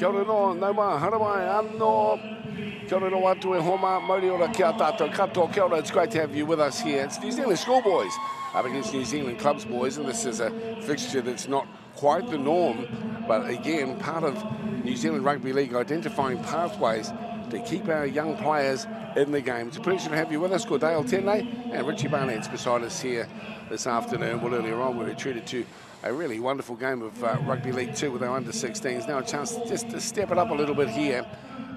Kia ora no, nau mā, haramai, anō. Kia ora no atu e homa, mauri ora kia tātou katoa. Kia ora, it's great to have you with us here. It's New Zealand schoolboys up against New Zealand clubs boys, and this is a fixture that's not quite the norm, but again, part of New Zealand Rugby League identifying pathways to keep our young players in the game. It's a pleasure to have you with us. Cordale Tene and Richie Barnett's beside us here this afternoon. Well, earlier on, we were treated to a really wonderful game of Rugby League 2 with our under-16s. Now a chance just to step it up a little bit here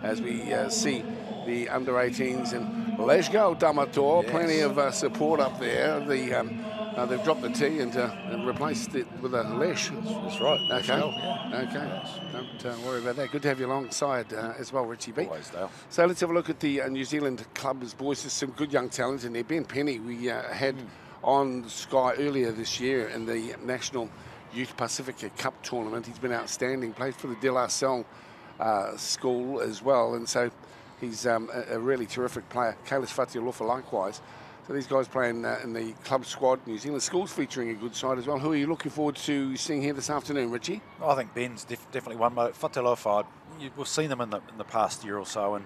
as we see the under-18s. And let's go, Damator. Yes. Plenty of support up there. They've dropped the T and replaced it with a lesh. That's right. Okay. Yeah. Okay. Yes. Don't worry about that. Good to have you alongside as well, Richie B. Always, Dale. So let's have a look at the New Zealand clubs boys. There's some good young talent in there. Ben Penny, we had on Sky earlier this year in the National Youth Pacifica Cup tournament. He's been outstanding. Played for the De La Salle school as well, and so he's a really terrific player. Kailis Fatialofa likewise. So these guys playing in the club squad. New Zealand schools featuring a good side as well. Who are you looking forward to seeing here this afternoon, Richie? I think Ben's definitely one. Fatialofa, we've seen him in the past year or so, and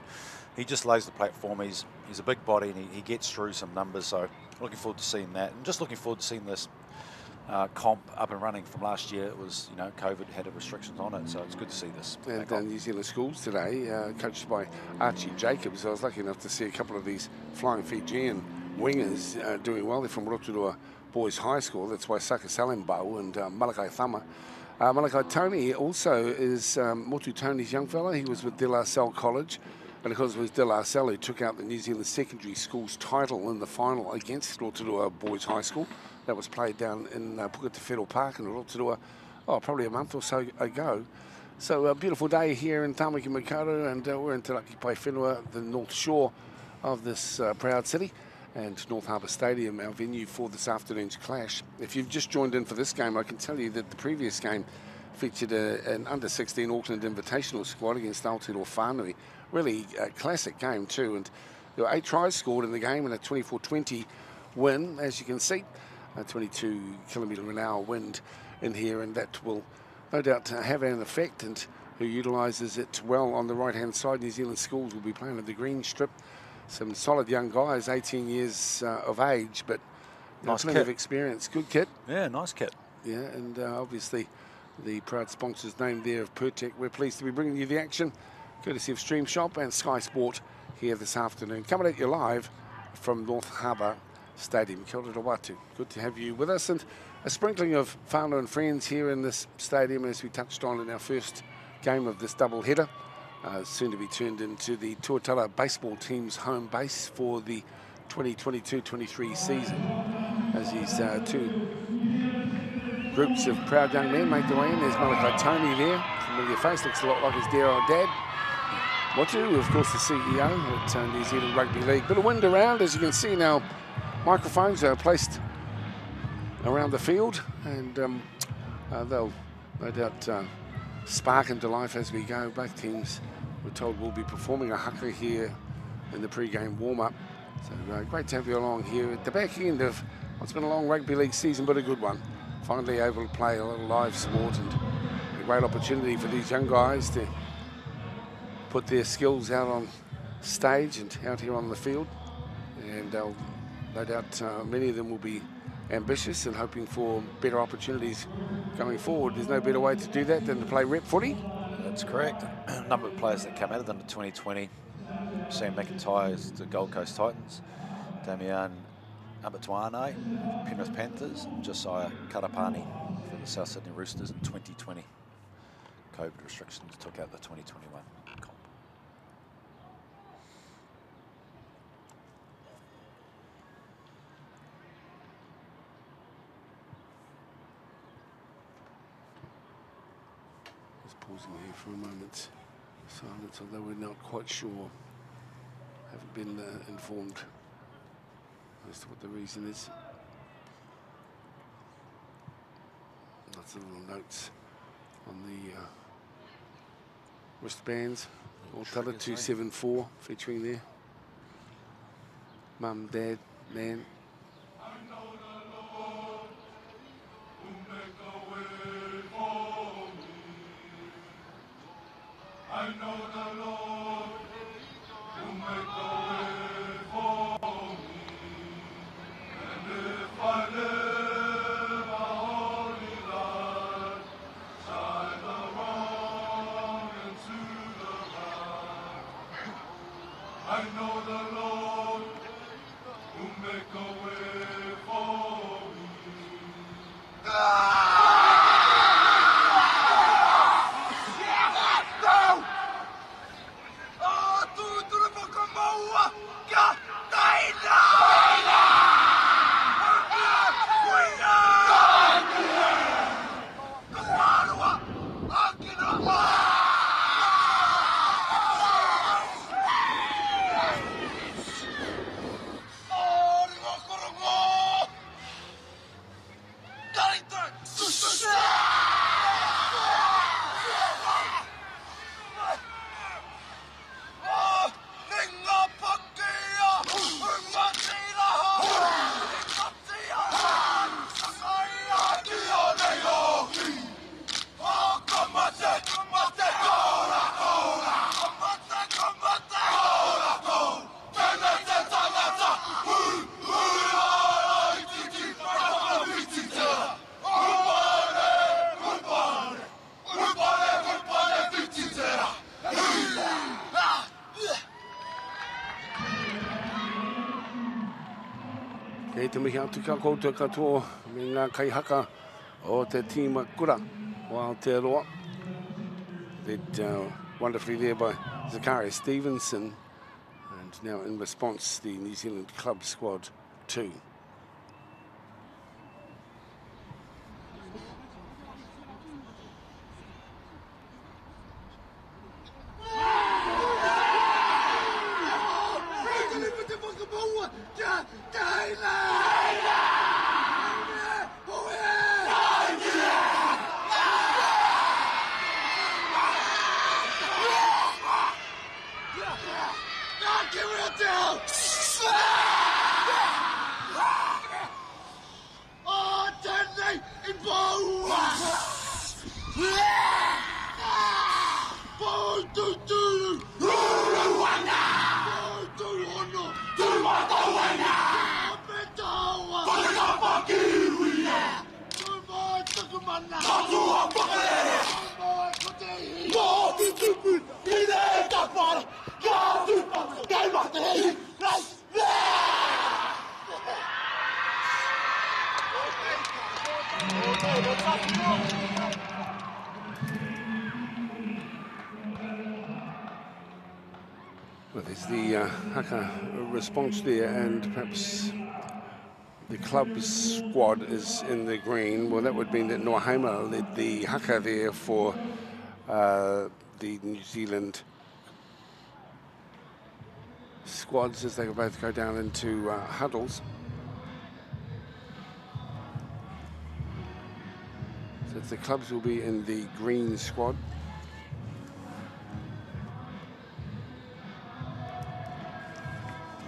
he just lays the platform. He's a big body, and he gets through some numbers. So looking forward to seeing that, and just looking forward to seeing this comp up and running from last year. It was, COVID had restrictions on it, so it's good to see this. And New Zealand schools today, coached by Archie Jacobs. I was lucky enough to see a couple of these flying Fijian wingers doing well. They're from Rotorua Boys High School. That's why Saka Salembau and Malakai Thama. Malakai Tony also is Motu Tony's young fella. He was with De La Salle College. And of course, it was De La Salle who took out the New Zealand Secondary Schools title in the final against Rotorua Boys High School. That was played down in Puketewhero Park in Rotorua, probably a month or so ago. So a beautiful day here in Tamaki Makaurau, and we're in Te Raki Pai Whenua, the north shore of this proud city, and North Harbour Stadium, our venue for this afternoon's clash. If you've just joined in for this game, I can tell you that the previous game featured an under-16 Auckland Invitational squad against Aotearoa Whānui. Really a classic game too, and there were 8 tries scored in the game and a 24-20 win, as you can see. A 22 kilometre an hour wind in here, and that will no doubt have an effect, and who utilises it well on the right-hand side. New Zealand schools will be playing at the green strip. Some solid young guys, 18 years of age, but nice plenty of experience. Good kit. Yeah, nice kit. Yeah, and obviously the proud sponsors named there of Pertec. We're pleased to be bringing you the action, courtesy of Stream Shop and Sky Sport here this afternoon. Coming at you live from North Harbour Stadium. Kia ora watu. Good to have you with us, and a sprinkling of whānau and friends here in this stadium, as we touched on in our first game of this double header. Soon to be turned into the Tuatara baseball team's home base for the 2022-23 season, as these two groups of proud young men make their way in. There's Malakai Tony there, familiar face, looks a lot like his dear old dad. Motu, of course, the CEO at New Zealand Rugby League. Bit of wind around, as you can see now. Microphones are placed around the field, and they'll no doubt spark into life as we go. Both teams, we're told, will be performing a haka here in the pre-game warm-up. So great to have you along here at the back end of what's been a long rugby league season, but a good one. Finally able to play a little live sport, and a great opportunity for these young guys to put their skills out on stage and out here on the field. And they'll, no doubt, many of them will be ambitious and hoping for better opportunities going forward. There's no better way to do that than to play rep footy. That's correct. A number of players that come out of them in 2020. Sam McIntyre is the Gold Coast Titans. Damian Abatuane, Penrith Panthers. And Josiah Karapani for the South Sydney Roosters in 2020. COVID restrictions took out the 2021 comp. Pausing here for a moment. Silence, although we're not quite sure. Haven't been informed as to what the reason is. Lots of little notes on the wristbands. Ortala 274 featuring there. Mum, Dad, Man. Kei te mihi atu ka koutou katoa me ngā kaihaka o te tīma kura o Aotearoa. Led wonderfully there by Zachariah Stevenson, and now in response the New Zealand club squad too. Well, there's the haka response there, and perhaps the club's squad is in the green. Well, that would mean that Noahema led the haka there for the New Zealand squads as they both go down into huddles. So the clubs will be in the green squad.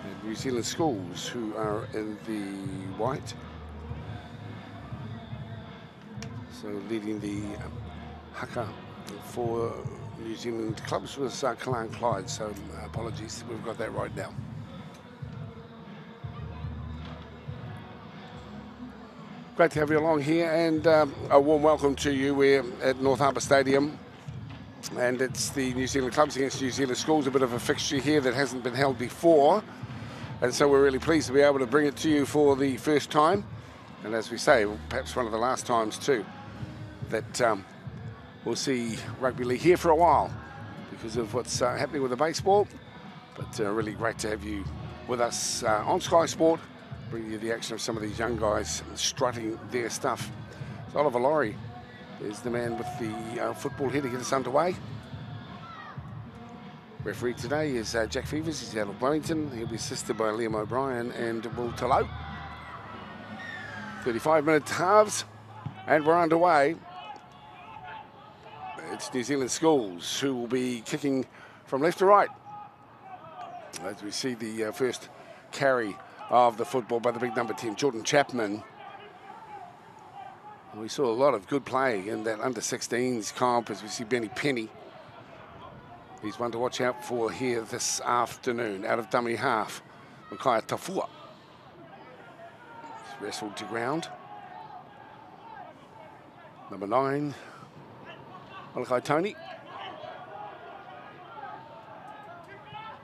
And New Zealand schools who are in the white. So leading the haka for New Zealand clubs was Kalan Clyde, so apologies, we've got that right now. Great to have you along here, and a warm welcome to you. We're at North Harbour Stadium, and it's the New Zealand clubs against New Zealand schools, a bit of a fixture here that hasn't been held before, and so we're really pleased to be able to bring it to you for the first time, and as we say, perhaps one of the last times too, that we'll see rugby league here for a while because of what's happening with the baseball, but really great to have you with us on Sky Sport, bring you the action of some of these young guys strutting their stuff. So Oliver Laurie is the man with the football here to get us underway. Referee today is Jack Fevers. He's out of Wellington. He'll be assisted by Liam O'Brien and Will Tallow. 35-minute halves, and we're underway. It's New Zealand schools who will be kicking from left to right as we see the first carry of the football by the big number 10, Jordan Chapman. We saw a lot of good play in that under-16s comp as we see Benny Penny He's one to watch out for here this afternoon. Out of dummy half, Makai Tafua. He's wrestled to ground. Number 9, Malachi Tony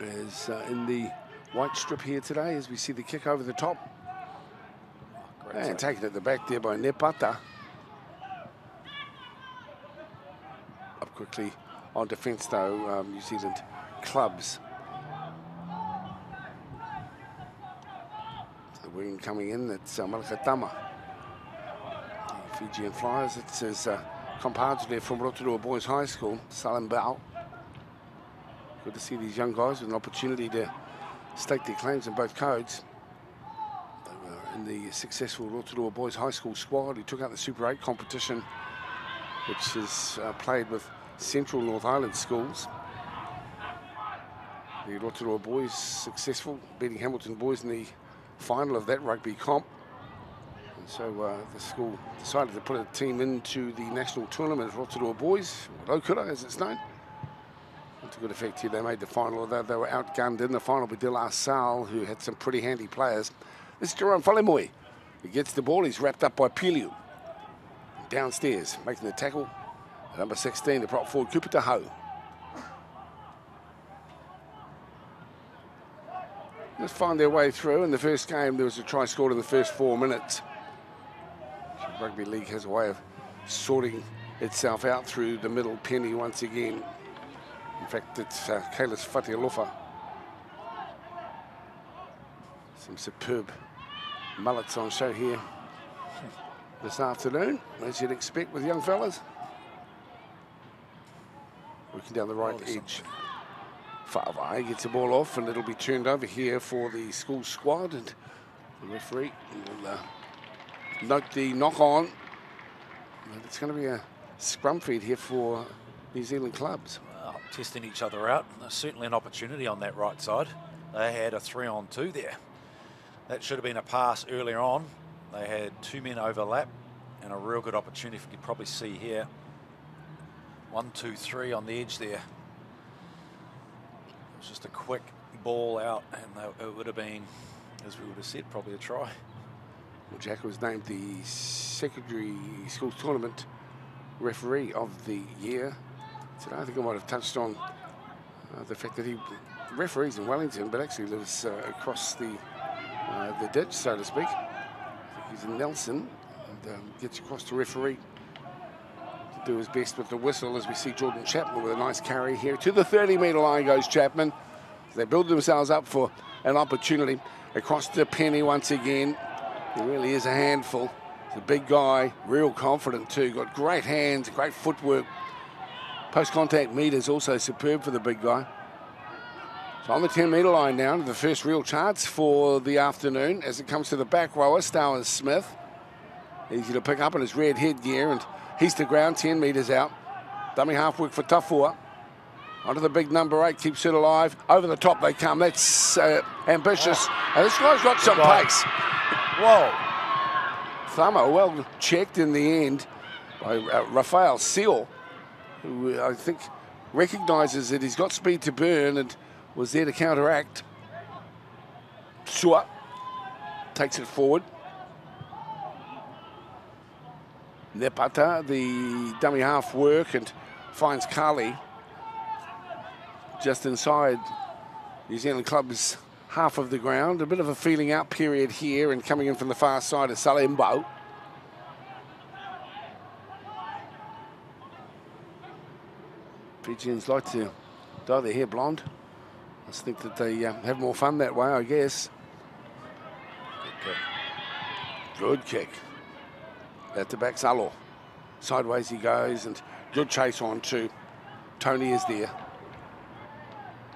is in the white strip here today as we see the kick over the top. And taken at the back there by Nepata. Up quickly on defence though, New Zealand clubs. The wing coming in, that's Malakatama. The Fijian Flyers, it's his compadre there from Rotorua Boys High School, Salim Bao. Good to see these young guys with an opportunity to stake their claims in both codes. They were in the successful Rotorua Boys High School squad who took out the Super 8 competition, which is played with Central North Island schools. The Rotorua Boys successful, beating Hamilton Boys in the final of that rugby comp. And so the school decided to put a team into the national tournament, Rotorua Boys, Okura as it's known. And to good effect here, they made the final, although they were outgunned in the final with De La Salle, who had some pretty handy players. This is Jerome Falemoi. He gets the ball, he's wrapped up by Piliu. Downstairs, making the tackle. Number 16, the prop forward, Kupita Ho. Let's find their way through. In the first game, there was a try scored in the first 4 minutes. Rugby League has a way of sorting itself out through the middle penny once again. In fact, it's Kailis Fatialofa. Some superb mullets on show here this afternoon, as you'd expect with young fellas. Working down the right edge. Fa'avai gets the ball off, and it'll be turned over here for the school squad. And the referee will note the knock on. And it's going to be a scrum feed here for New Zealand clubs. Well, testing each other out. There's certainly an opportunity on that right side. They had a 3-on-2 there. That should have been a pass earlier on. They had 2 men overlap, and a real good opportunity, if you could probably see here. 1, 2, 3 on the edge there. It was just a quick ball out, and it would have been, as we would have said, probably a try. Well, Jack was named the secondary schools tournament referee of the year today. I think I might have touched on the fact that he referees in Wellington, but actually lives across the ditch, so to speak. I think he's in Nelson and gets across to referee. Do his best with the whistle as we see Jordan Chapman with a nice carry here. To the 30-metre line goes Chapman. They build themselves up for an opportunity. Across to Penny once again. He really is a handful. He's a big guy, real confident too. Got great hands, great footwork. Post-contact meters also superb for the big guy. So on the 10-metre line now, the first real chance for the afternoon as it comes to the back rower, Stowers Smith. Easy to pick up in his red headgear, and he's to ground, 10 metres out. Dummy half work for Tafua. Onto the big number 8, keeps it alive. Over the top they come. That's ambitious. And this guy's got some pace. Whoa. Thummer well checked in the end by Rafael Seal, who I think recognises that he's got speed to burn and was there to counteract. Sua takes it forward. Nepata, the dummy half work, and finds Carly just inside New Zealand club's half of the ground. A bit of a feeling out period here, and coming in from the far side of Salembo. Fijians like to dye their hair blonde. I just think that they have more fun that way, I guess. Good kick. At the back, Salo. Sideways he goes, and good chase on too. Tony is there.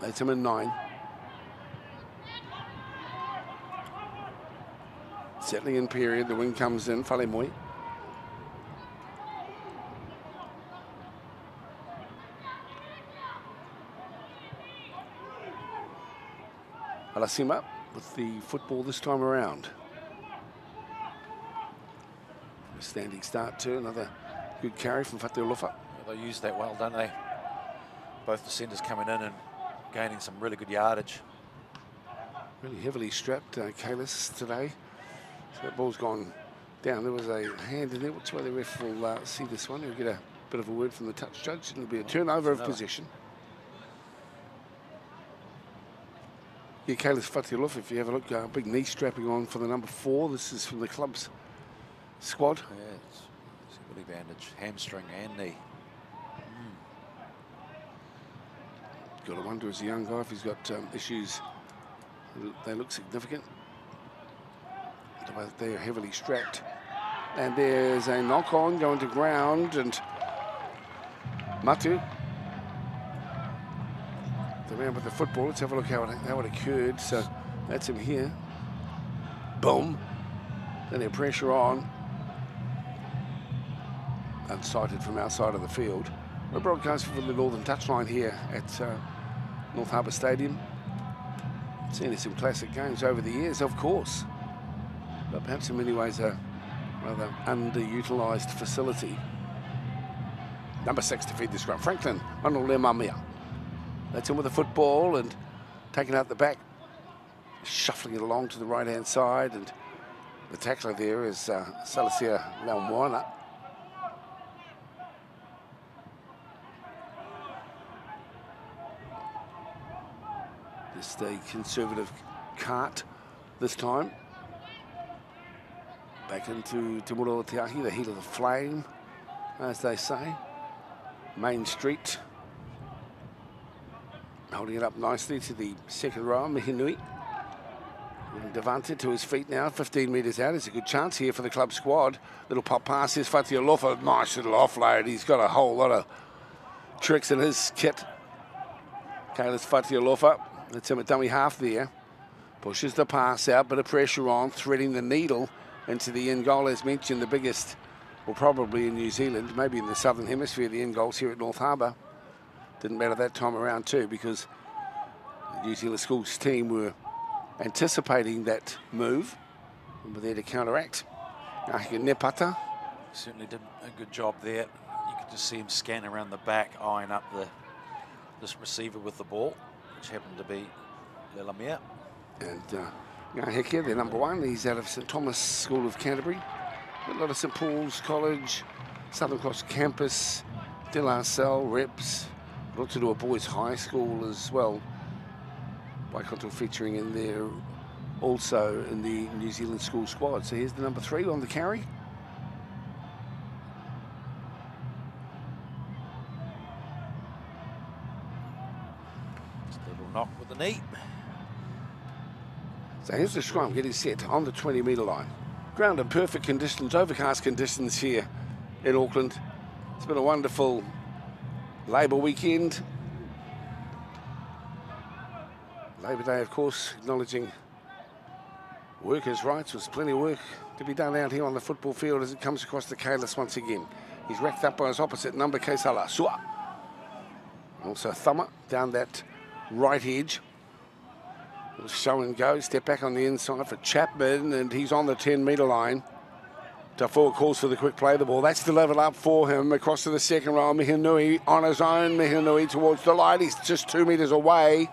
That's him in 9. Settling in period, the wing comes in, Falemoi. Alasima with the football this time around. A standing start too, another good carry from Fatialofa. They use that well, don't they? Both defenders coming in and gaining some really good yardage. Really heavily strapped, Kalis today. So that ball's gone down. There was a hand in there. Which way the ref will see this one? He'll get a bit of a word from the touch judge. It'll be a turnover of possession. Yeah, Kalis Fatialuf, if you have a look, big knee strapping on for the number 4. This is from the club's squad. Yeah, it's really bandaged, hamstring and knee. Got to wonder as a young guy if he's got issues. They look significant. They're heavily strapped. And there's a knock on going to ground, and Matu. The man with the football. Let's have a look how it occurred. So that's him here. Boom. Then their pressure on. Unsighted from outside of the field. We're broadcasting from the northern touchline here at North Harbour Stadium. Seen some classic games over the years, of course, but perhaps in many ways a rather underutilised facility. Number 6 to feed the scrum, Franklin Manulemamia. That's him with the football and taking out the back, shuffling it along to the right-hand side, and the tackler there is Salasia Laumwana. Just a conservative cart this time. Back into Te Murōtiahi, the heat of the flame, as they say. Main Street. Holding it up nicely to the second row, Mihinui. And Devante to his feet now, 15 metres out. It's a good chance here for the club squad. Little pop pass, here's Fatialofa, nice little offload. He's got a whole lot of tricks in his kit. Kalis Fatialofa. That's him at dummy half there. Pushes the pass out, bit of pressure on, threading the needle into the end goal. As mentioned, the biggest, well, probably in New Zealand, maybe in the Southern Hemisphere, the end goals here at North Harbour. Didn't matter that time around too, because the New Zealand schools team were anticipating that move and were there to counteract. Nepata. Certainly did a good job there. You could just see him scan around the back, eyeing up this receiver with the ball, which happened to be Lelamia. And Hekia, their number 1, he's out of St Thomas School of Canterbury. A lot of St Paul's College, Southern Cross Campus, De La Salle, Reps, got to do a boys' high school as well. Waikato featuring in there also in the New Zealand school squad. So here's the number 3 on the carry. Knock with the knee. So here's the scrum getting set on the 20-metre line. Ground in perfect conditions, overcast conditions here in Auckland. It's been a wonderful Labour weekend. Labour Day, of course, acknowledging workers' rights. There's plenty of work to be done out here on the football field as it comes across the Kalis once again. He's racked up by his opposite number, Keisala Sua. Also Thummer down that right edge. Show and go, step back on the inside for Chapman, and he's on the 10-metre line. Tafua calls for the quick play of the ball. That's the level up for him across to the second row. Mihinui on his own. Mihinui towards the line. He's just 2 metres away.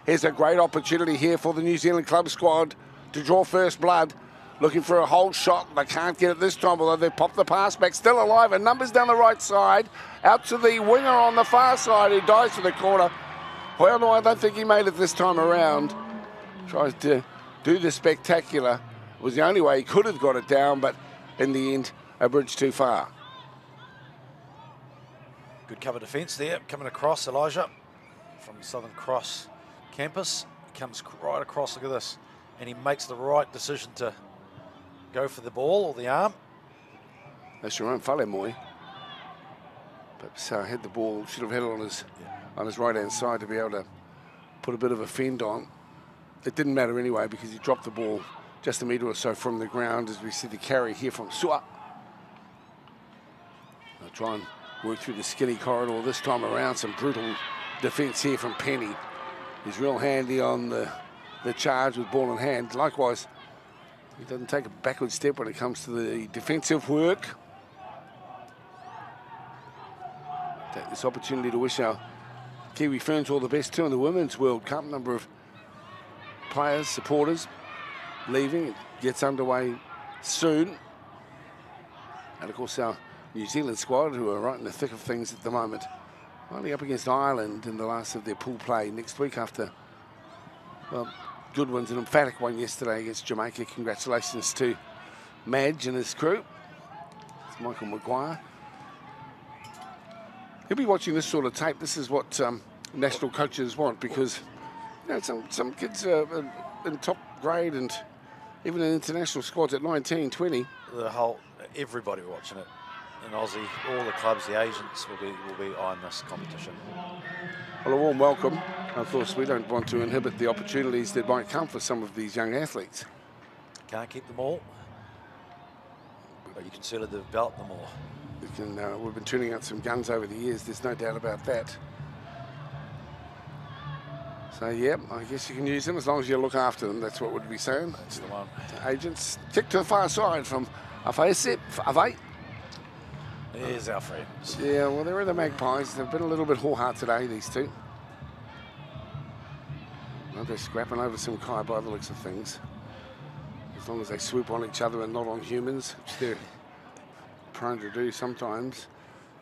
Here's a great opportunity here for the New Zealand club squad to draw first blood. Looking for a hold shot. They can't get it this time, although they've popped the pass back. Still alive, and numbers down the right side. Out to the winger on the far side who dives to the corner. Well, no, I don't think he made it this time around. Tries to do the spectacular. It was the only way he could have got it down, but in the end, a bridge too far. Good cover defence there, coming across, Elijah, from Southern Cross campus. He comes right across, look at this, and he makes the right decision to go for the ball or the arm. That's your own Whalemoe. But had the ball, should have had it on his right-hand side to be able to put a bit of a fend on. It didn't matter anyway because he dropped the ball just a metre or so from the ground as we see the carry here from Sua. They'll try and work through the skinny corridor this time around. Some brutal defence here from Penny. He's real handy on the charge with ball in hand. Likewise, he doesn't take a backward step when it comes to the defensive work. Take this opportunity to wish our Kiwi Ferns all the best too in the Women's World Cup. Number of players, supporters leaving. It gets underway soon. And of course our New Zealand squad, who are right in the thick of things at the moment, only up against Ireland in the last of their pool play next week after, well, good ones, an emphatic one yesterday against Jamaica. Congratulations to Madge and his crew. It's Michael Maguire. He'll be watching this sort of tape. This is what national coaches want, because you know some kids are in top grade and even in international squads at 19, 20. Everybody watching it in Aussie, all the clubs, the agents will be eyeing this competition. Well, a warm welcome. Of course, we don't want to inhibit the opportunities that might come for some of these young athletes. Can't keep them all, but you can certainly develop them all. We've been turning out some guns over the years, there's no doubt about that. So, yeah, I guess you can use them as long as you look after them. That's what we'd be saying. That's the one. Agents. Kick to the far side from Avai. There's our friends. Yeah, well, they're the Magpies. They've been a little bit hoarse today, these two. Well, they're scrapping over some kai by the looks of things. As long as they swoop on each other and not on humans, which they're prone to do sometimes.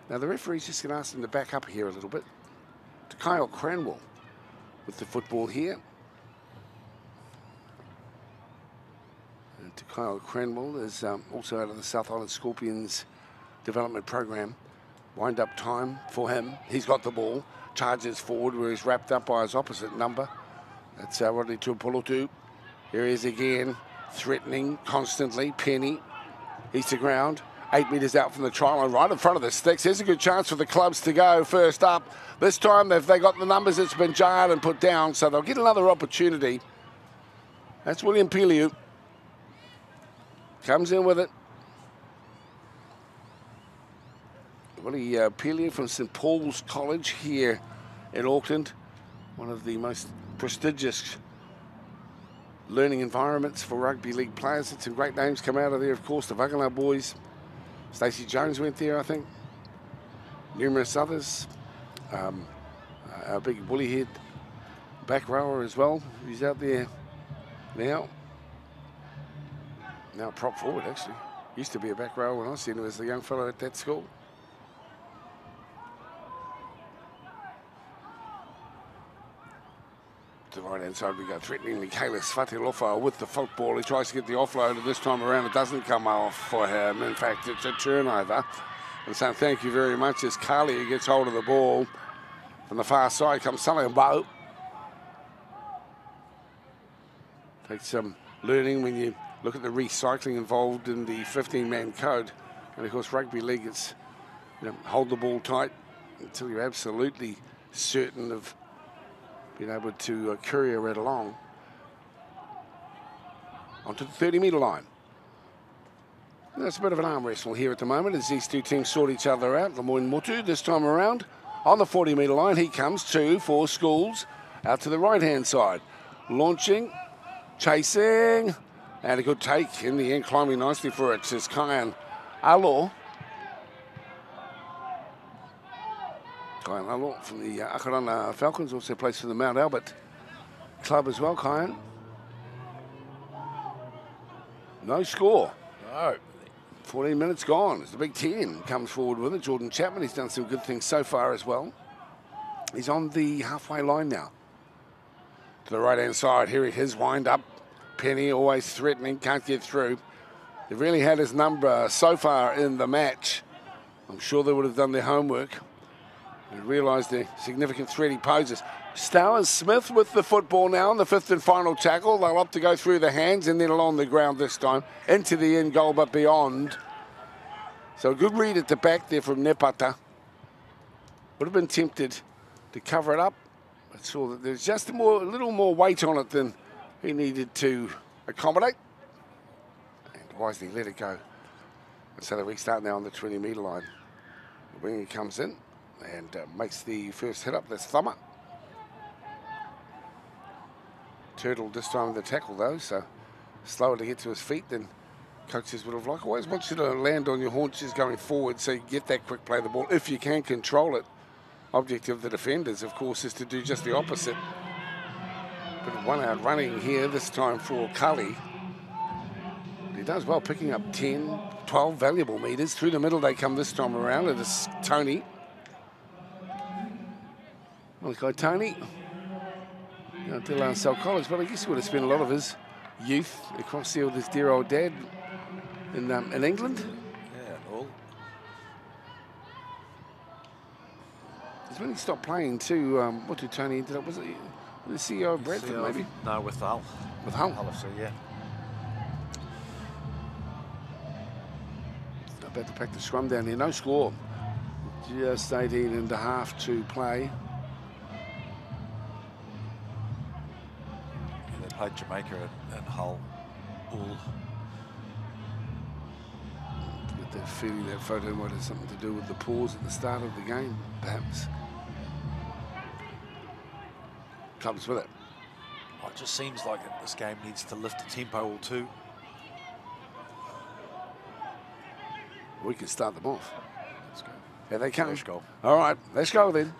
Now, the referee's just going to ask them to back up here a little bit. To Kyle Cranwell with the football here. And to Kyle Cranwell is also out of the South Island Scorpions development program. Wind up time for him. He's got the ball. Charges forward where he's wrapped up by his opposite number. That's Rodney Tuapolotu. Here he is again, threatening constantly. Penny. He's to ground. 8 metres out from the try line, right in front of the sticks. Here's a good chance for the clubs to go first up. This time, if they got the numbers, it's been jarred and put down, so they'll get another opportunity. That's William Peliu. Comes in with it. Willie Peliu from St Paul's College here in Auckland. One of the most prestigious learning environments for rugby league players. Had some great names come out of there, of course. The Wagana boys. Stacey Jones went there, I think. Numerous others. Our big woolly head back rower as well. He's out there now. Now prop forward, actually. Used to be a back rower when I seen him as a young fellow at that school. To the right-hand side we go, threatening Michaelis Fatilofa with the football. He tries to get the offload, and this time around it doesn't come off for him. In fact, it's a turnover. And so thank you very much as Carly who gets hold of the ball. From the far side comes Sully Bow. Takes some learning when you look at the recycling involved in the 15-man code. And of course, rugby league, it's hold the ball tight until you're absolutely certain of being able to courier it along. Onto the 30-metre line. There's a bit of an arm wrestle here at the moment as these two teams sort each other out. Lemoyne Motu this time around on the 40-metre line. He comes 2 for Schools out to the right-hand side. Launching, chasing, and a good take in the end, climbing nicely for it, says Kyan Alo. Kyan Alo from the Akarana Falcons, also plays for the Mount Albert club as well, Kyan. No score. No. 14 minutes gone. It's the Big 10 comes forward with it. Jordan Chapman, he's done some good things so far as well. He's on the halfway line now. To the right-hand side, here his wind up. Penny always threatening, can't get through. They've really had his number so far in the match. I'm sure they would have done their homework and realised the significant threat he poses. Stowers Smith with the football now on the 5th and final tackle. They'll opt to go through the hands and then along the ground this time. Into the end goal, but beyond. So a good read at the back there from Nepata. Would have been tempted to cover it up. I saw that there's just a little more weight on it than he needed to accommodate. And wisely let it go. And so they restart now on the 20-metre line. The winger comes in and makes the first hit up. That's Thummer. Turtle this time in the tackle though, so slower to get to his feet than coaches would have liked. Always want you to land on your haunches going forward so you get that quick play of the ball if you can control it object of the defenders, of course, is to do just the opposite. Bit of one-out running here, this time for Cully. He does well, picking up 10, 12 valuable metres. Through the middle they come this time around. It is Tony. Well, Tony. Dylan Sell College, but I guess he would have spent a lot of his youth across there with his dear old dad in England. Yeah, all. It's when he stopped playing too. What did Tony ended up? Was it the CEO of Bradford, maybe? No, with Hull. With Hull. Hull FC, yeah. About to pack the scrum down here. No score. Just 18 and a half to play. Yeah, they played Jamaica and Hull all. Get that feeling that photo might have something to do with the pause at the start of the game, perhaps. Comes with it. Well, it just seems like this game needs to lift the tempo or two. We can start them off. Let's go. Here they come. Let's go. All right, let's go then.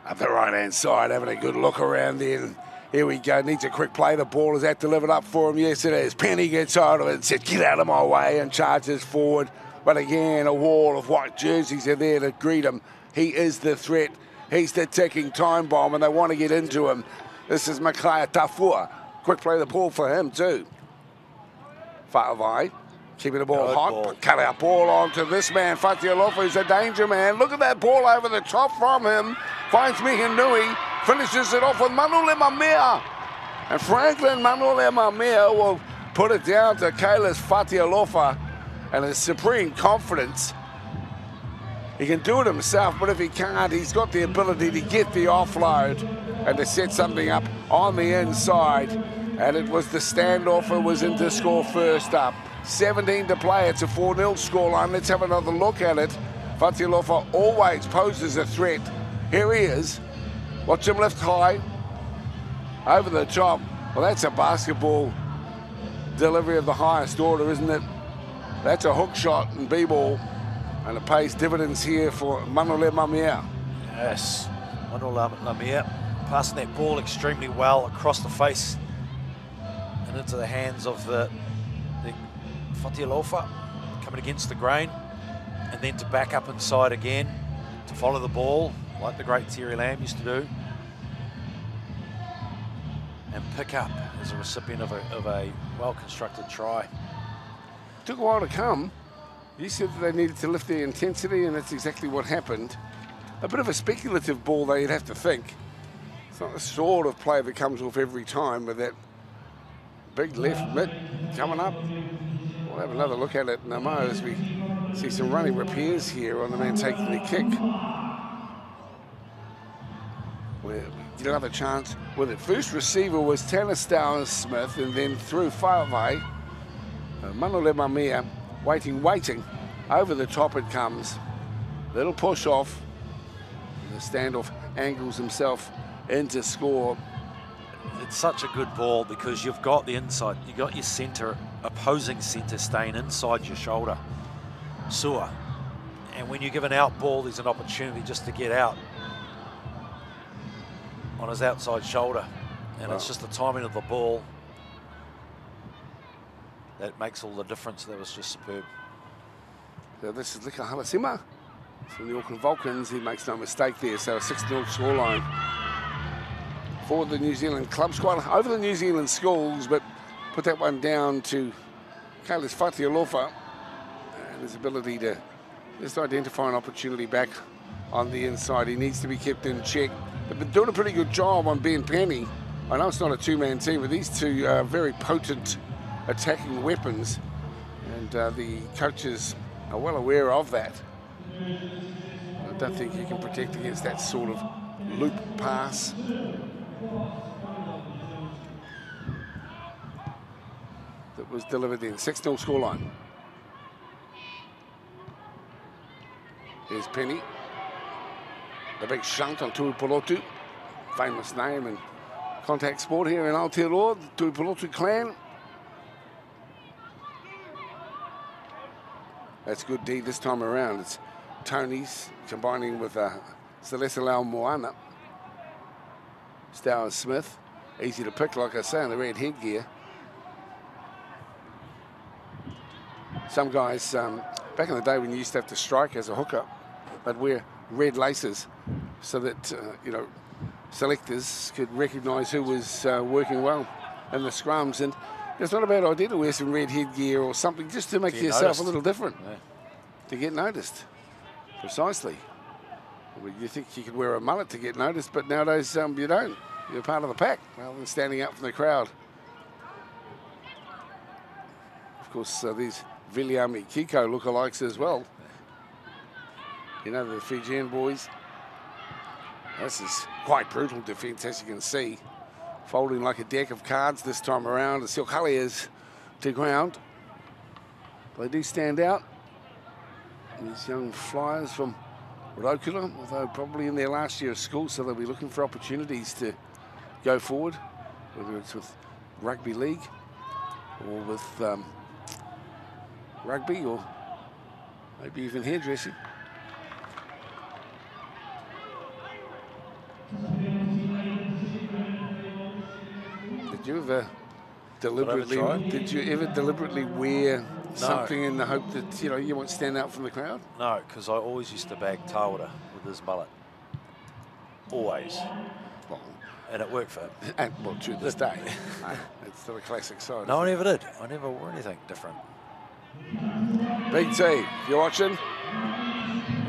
Up the right-hand side, having a good look around there. Here we go. Needs a quick play. The ball is that delivered up for him. Yes, it is. Penny gets hold of it and said, get out of my way, and charges forward. But again, a wall of white jerseys are there to greet him. He is the threat. He's the ticking time bomb, and they want to get into him. This is Makaya Tafua. Quick play of the ball for him, too. Fa'avai. Keeping the ball Good hot, ball. cut out ball onto this man, Fatialofa, who's a danger man. Look at that ball over the top from him. Finds Mihinui, finishes it off with Manule Mamea. And Franklin Manule Mamea will put it down to Kailas Fatialofa. And his supreme confidence. He can do it himself, but if he can't, he's got the ability to get the offload and to set something up on the inside. And it was the standoff who was in to score first up. 17 to play, it's a 4-0 scoreline. Let's have another look at it. Fatialofa always poses a threat. Here he is. Watch him lift high. Over the top. Well, that's a basketball delivery of the highest order, isn't it? That's a hook shot and B-ball. And it pays dividends here for Manole Mamea. Yes, Manole Mamea passing that ball extremely well across the face and into the hands of the Fatialofa, coming against the grain, and then to back up inside again to follow the ball like the great Terry Lamb used to do, and pick up as a recipient of a well-constructed try. Took a while to come. You said that they needed to lift their intensity, and that's exactly what happened. A bit of a speculative ball, though, you'd have to think. It's not the sort of play that comes off every time, with that big left mid coming up. We'll have another look at it in a moment as we see some running repairs here on the man taking the kick. We get another chance with it. First receiver was Tanner Smith, and then through Fa'avai. Manole Mamea waiting. Over the top it comes. Little push off. The standoff angles himself into score. It's such a good ball because you've got the inside, you've got your centre, opposing centre staying inside your shoulder, Sua. And when you give an out ball, there's an opportunity just to get out on his outside shoulder. And wow. It's just the timing of the ball that makes all the difference. That was just superb. So this is Lika Halasima from the Auckland Vulcans. He makes no mistake there. So a 6-0 scoreline for the New Zealand club squad. Over the New Zealand schools, but put that one down to Kailas Fatialofa and his ability to just identify an opportunity back on the inside. He needs to be kept in check. They've been doing a pretty good job on Ben Penny. I know it's not a two-man team, but these two are very potent attacking weapons, and the coaches are well aware of that. I don't think you can protect against that sort of loop pass. That was delivered in. 6-0 scoreline. Here's Penny. The big shunt on Tuipolotu. Famous name and contact sport here in Aotearoa, the Tuipolotu clan. That's good D this time around. It's Tony's combining with Celeste Moana. Stower Smith. Easy to pick, like I say, in the red headgear. Some guys, back in the day when you used to have to strike as a hooker, they'd wear red laces so that, you know, selectors could recognise who was working well in the scrums. And it's not a bad idea to wear some red headgear or something just to make yourself a little different, to get noticed. Precisely. Well, you think you could wear a mullet to get noticed, but nowadays you don't. You're part of the pack rather than standing out from the crowd. Of course, these Viliami Kiko lookalikes as well. You know, the Fijian boys. This is quite brutal defence, as you can see. Folding like a deck of cards this time around. The Silk Halliers to ground. They do stand out. These young flyers from Rokula, although probably in their last year of school, so they'll be looking for opportunities to go forward, whether it's with rugby league or with rugby or maybe even hairdressing. Did you ever deliberately wear something in the hope that, you know, you won't stand out from the crowd? No, because I always used to bag Tawara with his mullet. Always. Well, and it worked for him. And, well, to this day. It's still a classic side. No, I never did. I never wore anything different. Big T, if you're watching,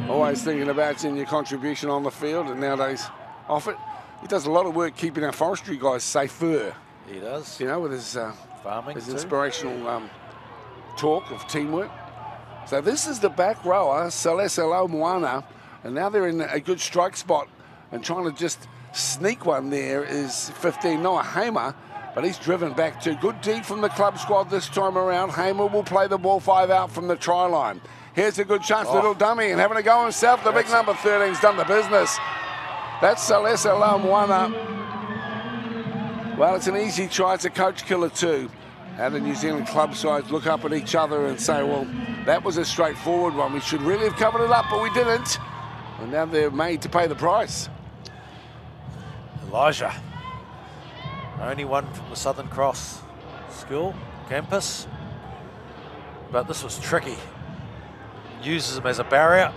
always thinking about you and your contribution on the field, and nowadays off it. He does a lot of work keeping our forestry guys safer. He does. You know, with his farming, his inspirational talk of teamwork. So this is the back rower, Celeste Moana, and now they're in a good strike spot, and trying to just sneak one there is 15 Noah Hamer, but he's driven back to good deep from the club squad this time around. Hamer will play the ball 5 out from the try line. Here's a good chance, little dummy, and having a go himself. The big number 13's done the business. That's Celeste Moana. Well, it's an easy try. It's a coach killer too. How the New Zealand club sides look up at each other and say, well, that was a straightforward one. We should really have covered it up, but we didn't. And now they're made to pay the price. Elijah, only one from the Southern Cross school, campus. But this was tricky. Uses him as a barrier,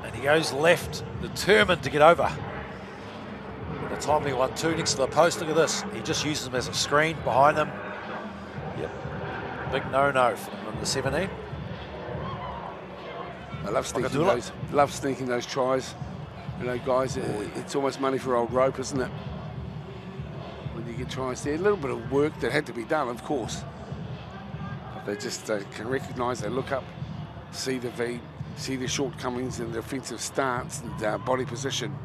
and he goes left, determined to get over. The timely 1-2 next to the post. Look at this. He just uses him as a screen behind him. Yep. Big no-no from the 17. I love sneaking those tries. You know, guys, it's almost money for old rope, isn't it? When you get tries there. A little bit of work that had to be done, of course. But they just can recognise, they look up, see the V, see the shortcomings in the offensive stance and body position.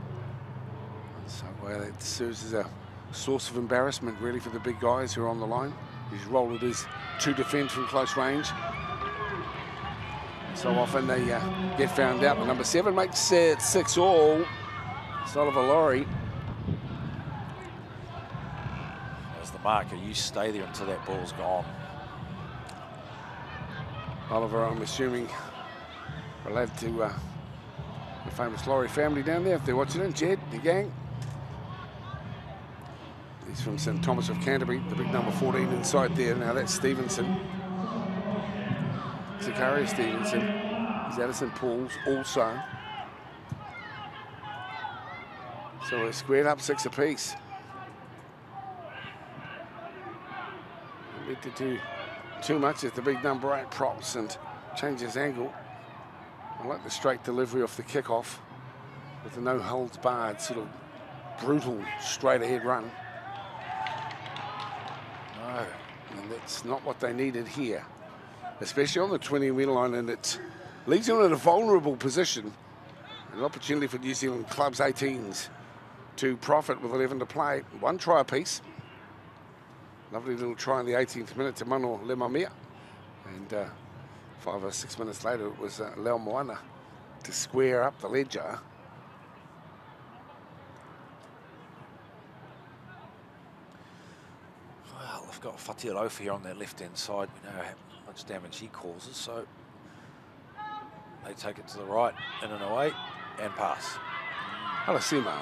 So it serves as a source of embarrassment, really, for the big guys who are on the line. His role it is to defend from close range. So often they get found out. The number 7 makes it 6 all. It's Oliver Laurie. As the marker, you stay there until that ball's gone. Oliver, I'm assuming, related to the famous Laurie family down there, if they're watching it. Jed, the gang. He's from St Thomas of Canterbury, the big number 14 inside there. Now that's Stevenson. Zakaria Stevenson. He's Addison Pauls also. So we're squared up 6 apiece. Don't need to do too much if the big number 8 props and changes angle. I like the straight delivery off the kickoff with the no holds barred, sort of brutal straight ahead run. No, and that's not what they needed here, especially on the 20-metre line, and it leaves them in a vulnerable position. An opportunity for New Zealand clubs 18s to profit with 11 to play. 1 try apiece. Lovely little try in the 18th minute to Mano Lemamia. And 5 or 6 minutes later, it was Leo Moana to square up the ledger. Well, they've got Fatialofa here on their left-hand side. We know how much damage he causes, so they take it to the right, in and away, and pass. Halasima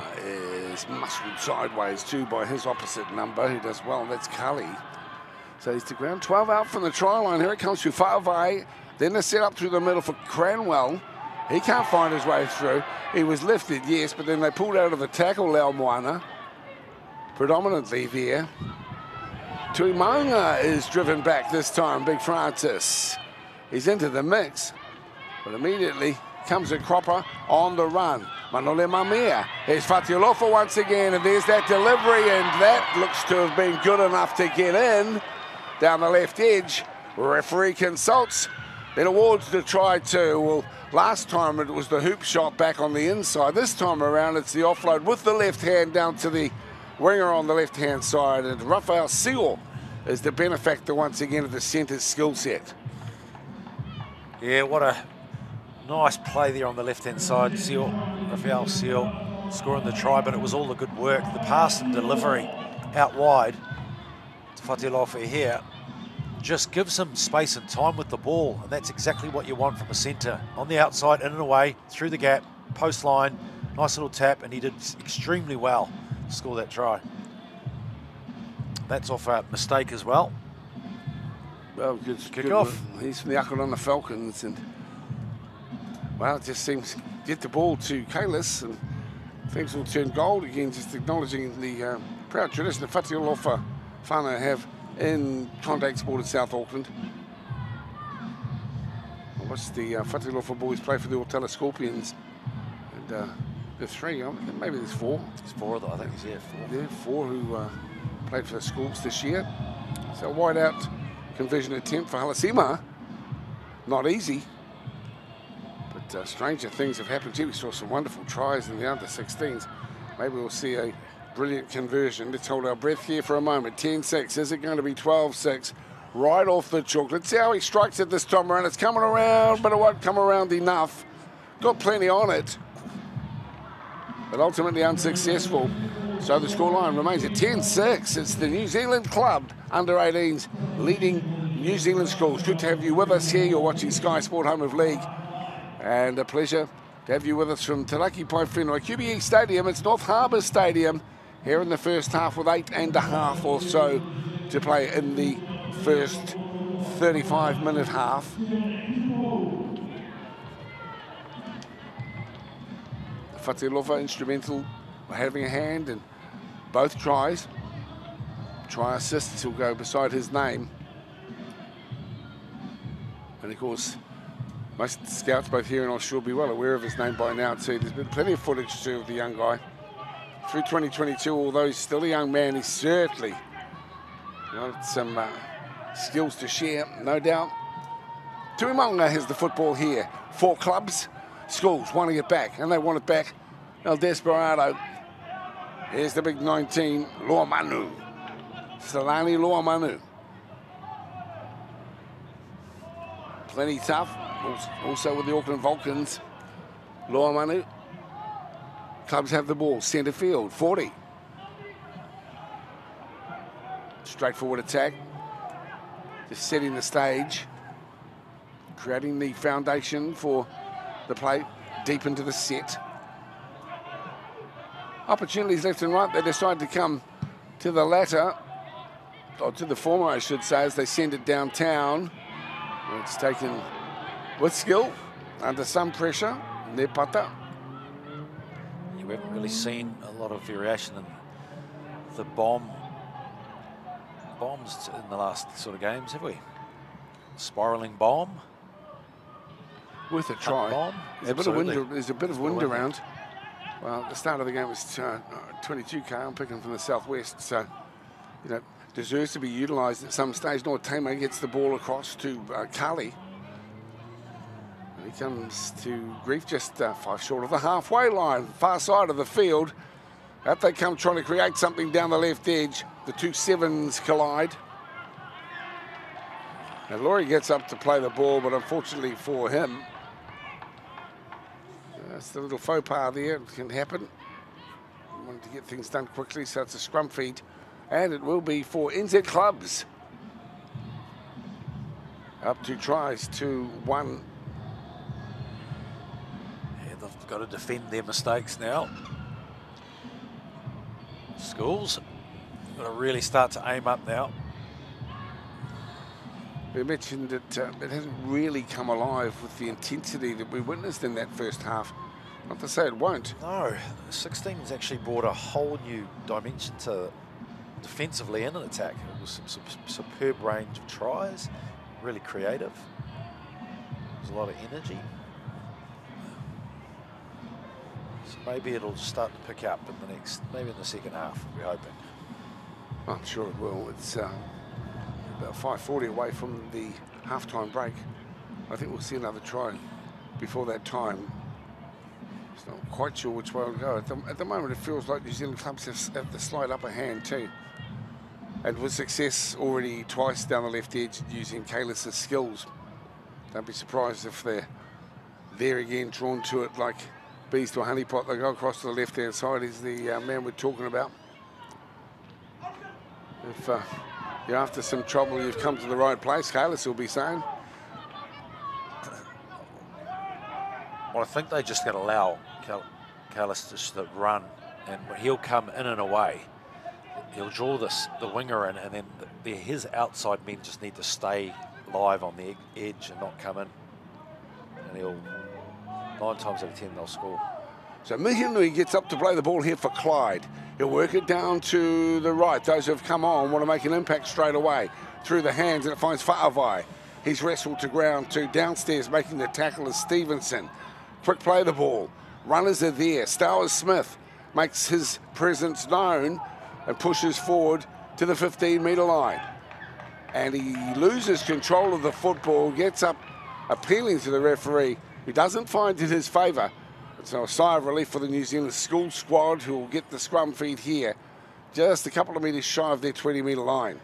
is muscled sideways too by his opposite number, who does well. That's Cully. So he's to ground. 12 out from the try line. Here it comes through Faavai. Then the set up through the middle for Cranwell. He can't find his way through. He was lifted, yes, but then they pulled out of the tackle, Lau Moana. Predominantly there. Tuimaunga is driven back this time, Big Francis. He's into the mix, but immediately comes a Cropper on the run. Manole Mamea. Here's Fatiolofa once again, and there's that delivery, and that looks to have been good enough to get in. Down the left edge, referee consults, then awards the try to, well, last time it was the hoop shot back on the inside. This time around, it's the offload with the left hand down to the winger on the left-hand side, and Rafael Seal is the benefactor once again of the centre's skill set. Yeah, what a nice play there on the left-hand side. Rafael Seal scoring the try, but it was all the good work. The pass and delivery out wide to Fatilofa here just gives him space and time with the ball, and that's exactly what you want from a centre. On the outside, in and away, through the gap, post line, nice little tap, and he did extremely well to score that try. That's off a mistake as well. Well, good kick off. He's from the Akarana Falcons, and well, it just seems to get the ball to Kalis, and things will turn gold again, just acknowledging the proud tradition that Fatiolofa whānau have in contact sport in South Auckland. I watched the Fatiolofa boys play for the Otala Scorpions, and there's three, maybe there's four. There's four of them, I think. Yeah, four. Yeah, four who played for the Scorps this year. So a wide out conversion attempt for Halasima. Not easy, but stranger things have happened here. We saw some wonderful tries in the under 16s. Maybe we'll see a brilliant conversion. Let's hold our breath here for a moment. 10-6. Is it going to be 12-6? Right off the chalk. Let's see how he strikes it this time around. It's coming around, but it won't come around enough. Got plenty on it, but ultimately unsuccessful. So the scoreline remains at 10-6. It's the New Zealand club under 18s leading New Zealand schools. Good to have you with us here. You're watching Sky Sport Home of League, and a pleasure to have you with us from Te Raki Pai Whenua QBE Stadium. It's North Harbour Stadium here in the first half, with 8.5 or so to play in the first 35-minute half. Fatilofa instrumental, having a hand in both tries. Try assists will go beside his name. And of course, most scouts both here and offshore will be well aware of his name by now too. There's been plenty of footage too of the young guy. Through 2022, although he's still a young man, he's certainly got some skills to share, no doubt. Tuimaunga has the football here. 4 clubs, schools want to get back, and they want it back. El Desperado. Here's the big 19, Loamanu. Salani Loamanu. Plenty tough, also with the Auckland Vulcans. Loamanu. Clubs have the ball, centre field, 40. Straightforward attack. Just setting the stage. Creating the foundation for the play deep into the set. Opportunities left and right. They decide to come to the latter, or to the former, I should say, as they send it downtown. It's taken with skill, under some pressure. Nepata. We haven't really seen a lot of variation in the bombs in the last sort of games, have we? Spiralling bomb. Worth a try. Bomb. There's a bit of wind around. Well, at the start of the game was 22 km. I'm picking from the southwest, so deserves to be utilised at some stage. Nortame gets the ball across to Kali. And he comes to grief just 5 short of the halfway line, far side of the field. Out they come trying to create something down the left edge. The 2 sevens collide. And Laurie gets up to play the ball, but unfortunately for him, that's the little faux pas there. It can happen. He wanted to get things done quickly, so it's a scrum feed. And it will be for NZ clubs. Up 2 tries to 1. Yeah, they've got to defend their mistakes now. Schools got to really start to aim up now. We mentioned that it hasn't really come alive with the intensity that we witnessed in that first half. Not to say it won't. No, 16's actually brought a whole new dimension to defensively and in attack. It was some superb range of tries, really creative. There's a lot of energy. So maybe it'll start to pick up in the next, maybe in the second half, we're hoping. I'm sure it will. It's about 5:40 away from the half-time break. I think we'll see another try before that time. Just not quite sure which way it'll go. At the moment, it feels like New Zealand clubs have the slight upper hand too. And with success already twice down the left edge using Kalis' skills. Don't be surprised if they're there again, drawn to it like bees to a honeypot. They go across to the left-hand side. Is the man we're talking about. If you're after some trouble, you've come to the right place, Kalis will be saying. Well, I think they're just going to allow Kalis just to run, and he'll come in and away. He'll draw the winger in, and then his outside men just need to stay live on the edge and not come in. And he'll, 9 times out of 10, they'll score. So Mihinui gets up to play the ball here for Clyde. He'll work it down to the right. Those who have come on want to make an impact straight away. Through the hands, and it finds Fa'avai. He's wrestled to ground to downstairs, making the tackle is Stevenson. Quick play the ball. Runners are there. Stowers Smith makes his presence known and pushes forward to the 15-metre line. And he loses control of the football, gets up appealing to the referee, who doesn't find it his favour. So a sigh of relief for the New Zealand school squad, who will get the scrum feed here, just a couple of metres shy of their 20-metre line.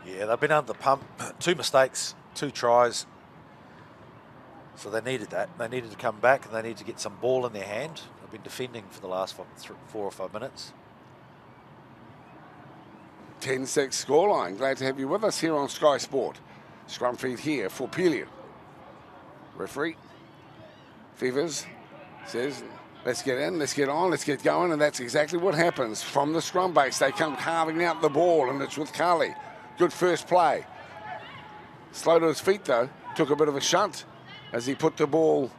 Yeah, they've been under the pump. 2 mistakes, 2 tries. So they needed that. They needed to come back, and they need to get some ball in their hand. They've been defending for the last 4 or 5 minutes. 10-6 scoreline. Glad to have you with us here on Sky Sport. Scrum feed here for Pelia. Referee Fevers says, let's get in, let's get on, let's get going, and that's exactly what happens. From the scrum base, they come carving out the ball, and it's with Carly. Good first play. Slow to his feet, though. Took a bit of a shunt as he put the ball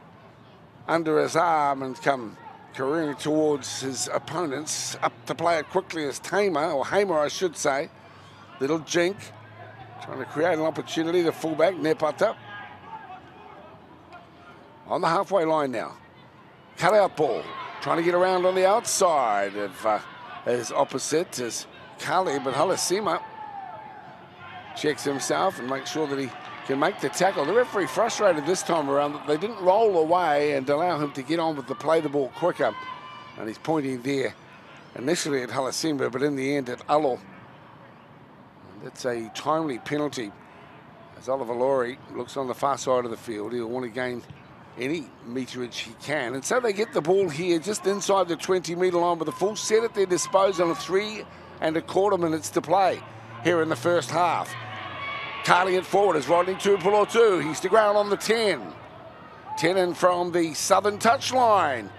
under his arm and come careering towards his opponents. Up to play it quickly as Hamer, I should say. Little jink, trying to create an opportunity. The fullback, Nepata. On the halfway line now. Cut out ball, trying to get around on the outside of his opposite is Kali, but Halasima checks himself and makes sure that he can make the tackle. The referee frustrated this time around that they didn't roll away and allow him to get on with the play the ball quicker. And he's pointing there initially at Halasima, but in the end at Alo. That's a timely penalty as Oliver Laurie looks on the far side of the field. He'll want to gain any meterage he can. And so they get the ball here just inside the 20-metre line with a full set at their disposal and 3 1/4 minutes to play here in the first half. Carting it forward is riding Tupolotu. He's to ground on the 10. 10 in from the southern touchline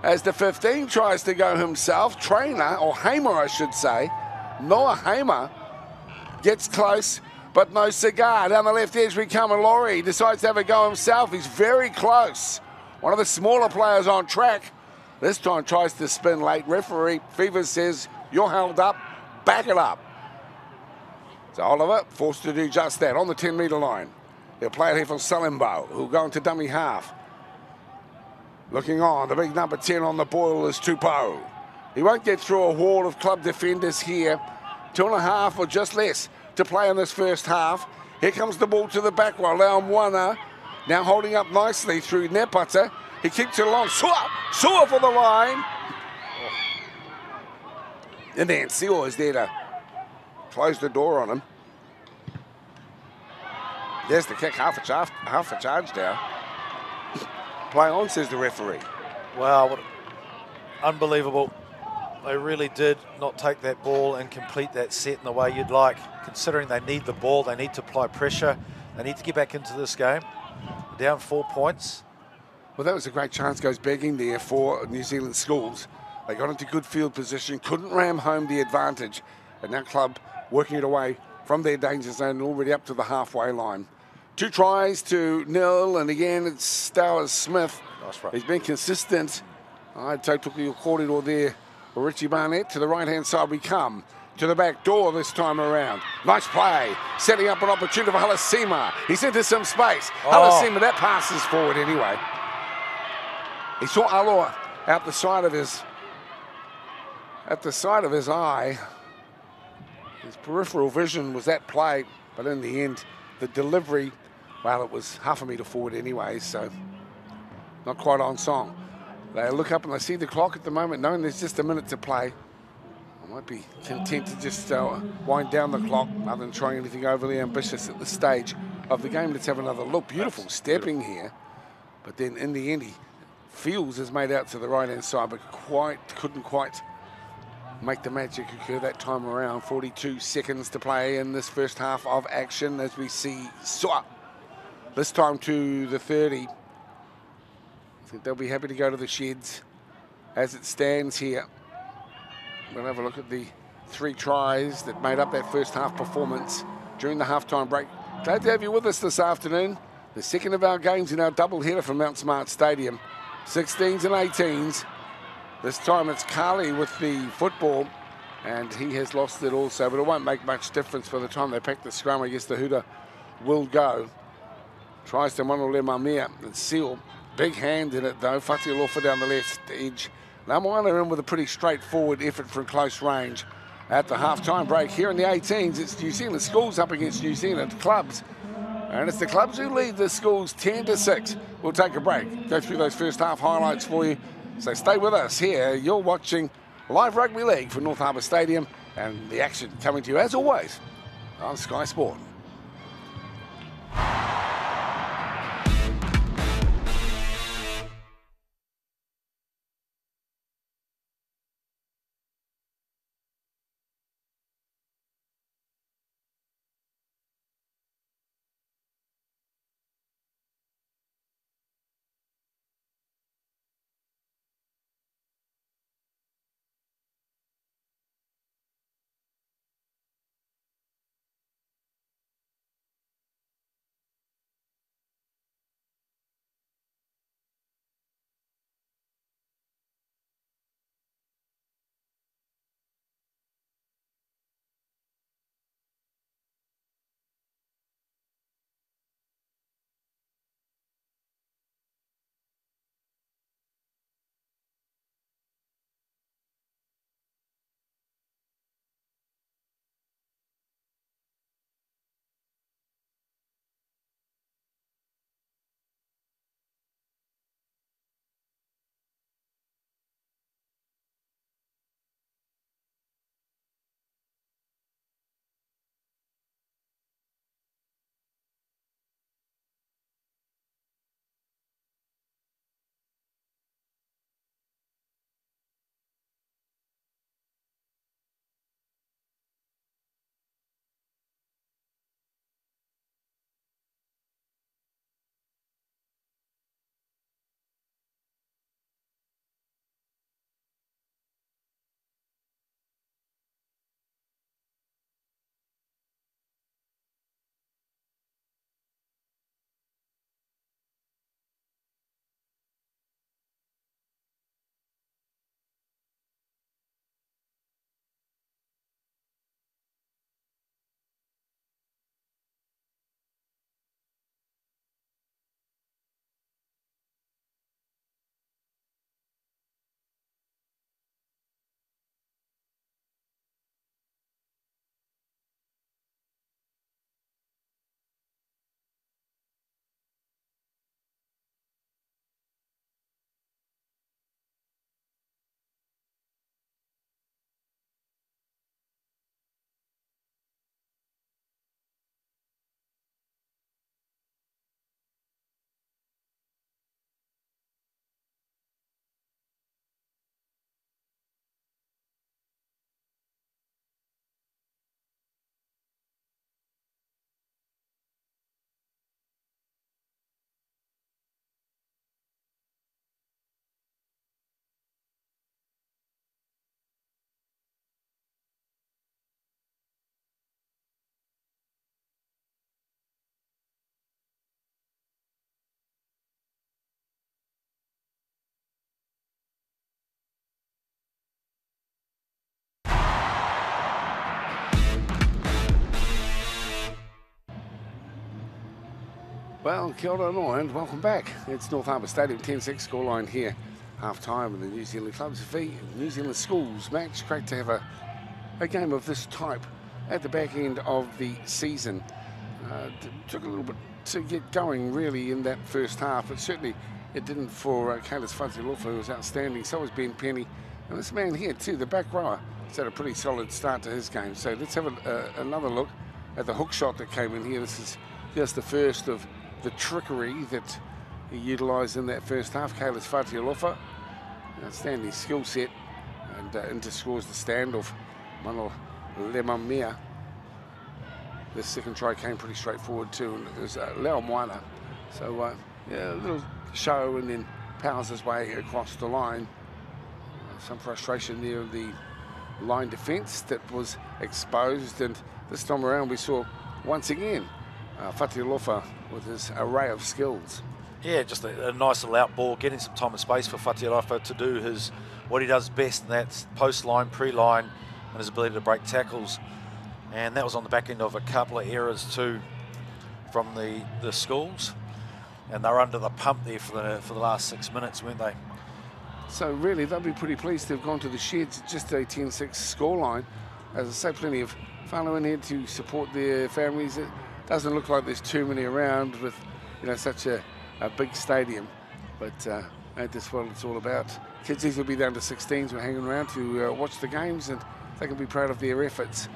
as the 15 tries to go himself. Trainer, or Hamer I should say, Noah Hamer gets close, but no cigar. Down the left edge we come, and Laurie decides to have a go himself. He's very close. One of the smaller players on track. This time tries to spin late. Referee Fevers says, you're held up, back it up. So Oliver forced to do just that on the 10-metre line. He'll play it here for Salimbo, who'll go into dummy half. Looking on, the big number 10 on the boil is Tupou. He won't get through a wall of club defenders here. 2.5 or just less to play in this first half. Here comes the ball to the back row. Laumwana now holding up nicely through Nepata. He kicks it along. Sua for the line. And then Sio is there to close the door on him. There's the kick, half a charge down. Play on, says the referee. Wow, unbelievable. They really did not take that ball and complete that set in the way you'd like, considering they need the ball, they need to apply pressure, they need to get back into this game. Down 4 points. Well, that was a great chance, goes begging there for New Zealand Schools. They got into good field position, couldn't ram home the advantage. And that club working it away from their danger zone already up to the halfway line. 2 tries to 0, and again it's Stowers Smith. Nice run. He's been consistent. I took the corridor there for Richie Barnett. To the right-hand side we come. To the back door this time around. Nice play. Setting up an opportunity for Halasima. He's into some space. Halasima, that pass is forward anyway. He saw Aloha out the side of his eye. His peripheral vision was that play, but in the end, the delivery, well, it was half a metre forward anyway, so not quite on song. They look up and they see the clock at the moment, knowing there's just a minute to play. I might be content to just wind down the clock rather than trying anything overly ambitious at this stage of the game. Let's have another look. Beautiful stepping here, but then in the end, he feels is made out to the right-hand side, but couldn't quite make the magic occur that time around. 42 seconds to play in this first half of action as we see Sua this time to the 30. I think they'll be happy to go to the sheds as it stands here. We'll have a look at the 3 tries that made up that first half performance during the halftime break. Glad to have you with us this afternoon. The second of our games in our double header from Mount Smart Stadium. 16s and 18s. This time it's Carly with the football, and he has lost it also, but it won't make much difference by the time they pack the scrum. I guess the hooter will go. Tries to Manole Mamia and Seal. Big hand in it though. Fatialofa down the left edge. Lamoana in with a pretty straightforward effort from close range. At the half-time break here in the 18s, it's New Zealand schools up against New Zealand clubs. And it's the clubs who lead the schools 10-6. We'll take a break, go through those first half highlights for you. So stay with us here. You're watching live rugby league from North Harbour Stadium, and the action coming to you as always on Sky Sport. Well, kia ora no, and welcome back. It's North Harbour Stadium, 10-6 scoreline here. Half-time in the New Zealand Clubs v New Zealand Schools match. Great to have a game of this type at the back end of the season. Took a little bit to get going, really, in that first half, but certainly it didn't for Kalis Fatialofa, who was outstanding. So was Ben Penny. And this man here, too, the back rower, has had a pretty solid start to his game. So let's have another look at the hook shot that came in here. This is just the first of the trickery that he utilised in that first half. Kalis Fatialofa, outstanding skill set, and interscores the standoff. Mano Lemamia. The second try came pretty straightforward too, and it was Leo Moana. So yeah, a little show, and then powers his way across the line. Some frustration there of the line defence that was exposed, and this time around we saw once again Fatialofa with his array of skills. Yeah, just a nice little out ball, getting some time and space for Fatialofa to do what he does best, and that's post-line, pre-line, and his ability to break tackles. And that was on the back end of a couple of errors too from the Schools. And they're under the pump there for the last 6 minutes, weren't they? So really, they'll be pretty pleased to have gone to the sheds at just a 10-6 scoreline. As I say, plenty of whānau in here to support their families. It doesn't look like there's too many around with, such a big stadium. But that's what it's all about. Kids will be down to 16s who are hanging around to watch the games, and they can be proud of their efforts.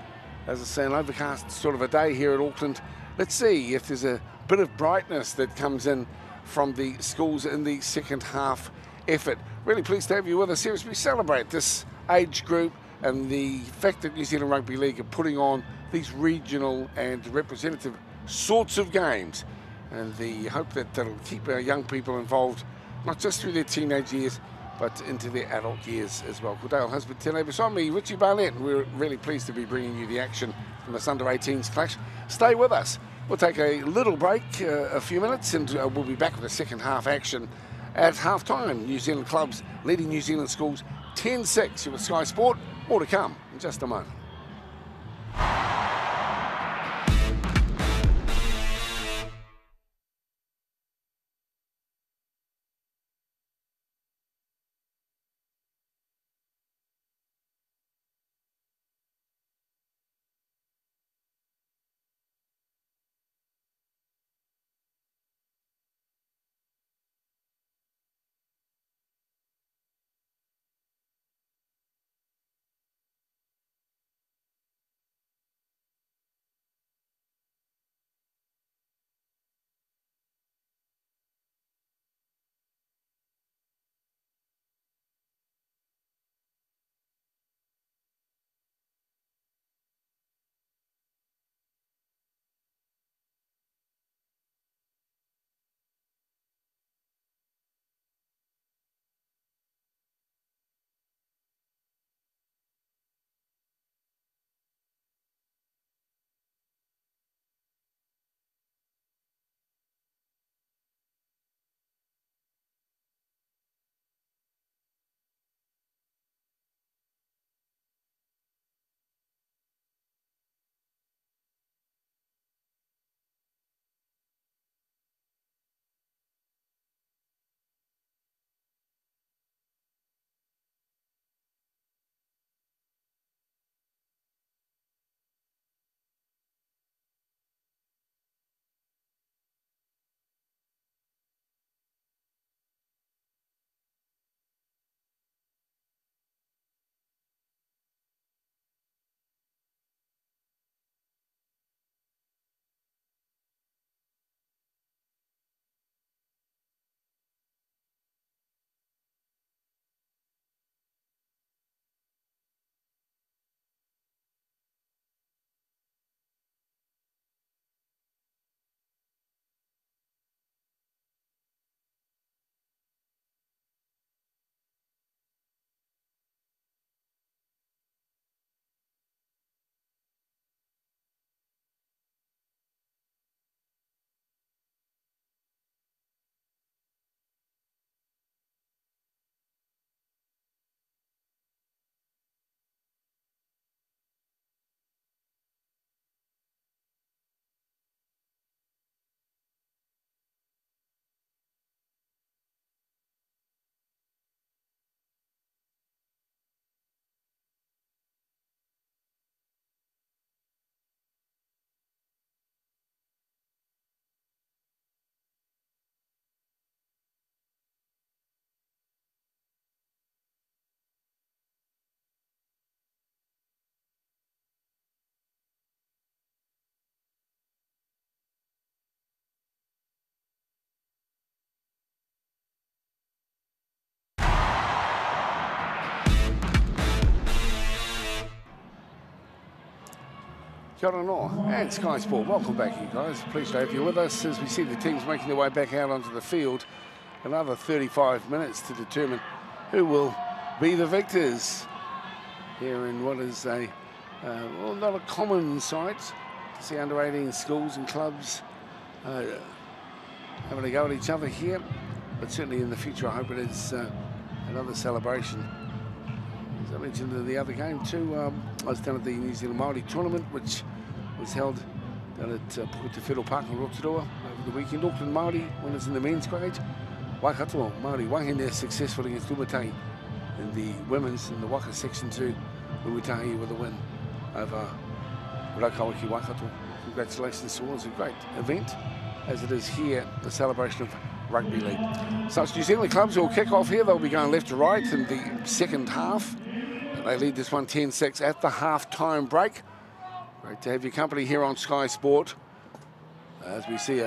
As I say, an overcast sort of a day here at Auckland. Let's see if there's a bit of brightness that comes in from the Schools in the second half effort. Really pleased to have you with us here as we celebrate this age group and the fact that New Zealand Rugby League are putting on these regional and representative sorts of games. And the hope that that'll keep our young people involved, not just through their teenage years, but into their adult years as well. Kudale Husband Tele beside me, Richie Barnett, and we're really pleased to be bringing you the action from this under-18s clash. Stay with us. We'll take a little break, a few minutes, and we'll be back with the second half action at half-time. New Zealand clubs leading New Zealand Schools 10-6 with Sky Sport. More to come in just a moment. Kia ora noa, and Sky Sport. Welcome back, you guys. Pleased to have you with us as we see the teams making their way back out onto the field. Another 35 minutes to determine who will be the victors here in what is a, well, not a common sight to see under 18 schools and clubs having a go at each other here. But certainly in the future, I hope it is another celebration. As I mentioned in the other game too, I was down at the New Zealand Māori tournament, which was held down at Puketefiru Park in Rotorua over the weekend. Auckland Māori winners in the men's grade. Waikato Māori wahine successful against Umatai in the women's in the Waka Section 2. Umatai with a win over Rakawaki Waikato. Congratulations towards a great event, as it is here, the celebration of Rugby League. So it's New Zealand clubs who will kick off here. They'll be going left to right in the second half. They lead this one 10-6 at the half-time break. Great to have your company here on Sky Sport as we see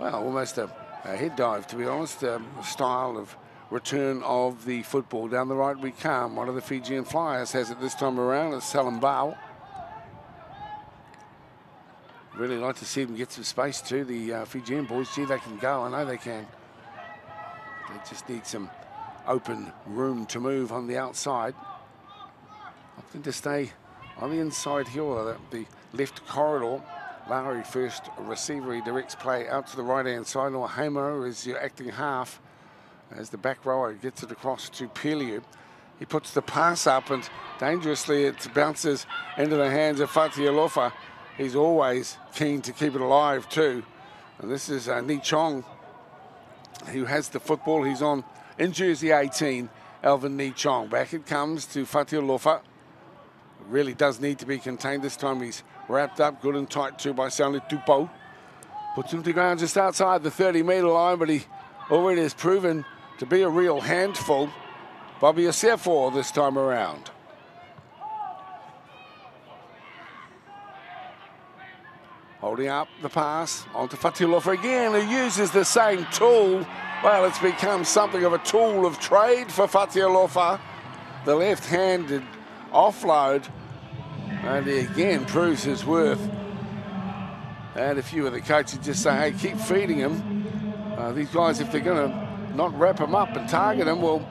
almost a head dive, to be honest, style of return of the football. Down the right we come. One of the Fijian Flyers has it this time around. It's Salam Bao. Really like to see them get some space too. The Fijian boys, gee, they can go. I know they can. They just need some open room to move on the outside. Opting to stay on the inside here, the left corridor. Lowry first receiver, he directs play out to the right-hand side. Or Hamo is your acting half as the back rower gets it across to Peliu. He puts the pass up and dangerously it bounces into the hands of Fatialofa. He's always keen to keep it alive too. And this is Ni Chong who has the football. He's on in jersey 18, Alvin Ni Chong. Back it comes to Fatialofa. Really does need to be contained. This time he's wrapped up good and tight too by Sauli Tupou. Puts him to ground just outside the 30-metre line, but he already has proven to be a real handful. Bobby Asefo this time around. Holding up the pass onto Fatialofa again, who uses the same tool. Well, it's become something of a tool of trade for Fatialofa. The left-handed offload, and he again proves his worth. And a few of the coaches just say, hey, keep feeding him. These guys, if they're going to not wrap him up and target him, well,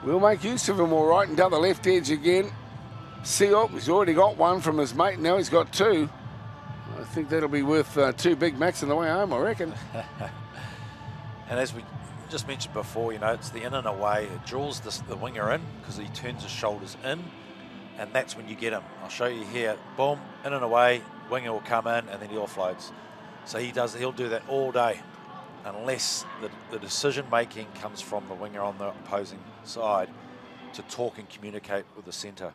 we'll make use of him all right. And down the left edge again. Seop, he's already got one from his mate, now he's got two. I think that'll be worth 2 Big Macs on the way home, I reckon. And as we just mentioned before, you know, it's the in and away. It draws the winger in because he turns his shoulders in, and that's when you get him. I'll show you here. Boom, in and away, winger will come in, and then he offloads. So he'll do that all day, unless the decision-making comes from the winger on the opposing side to talk and communicate with the centre.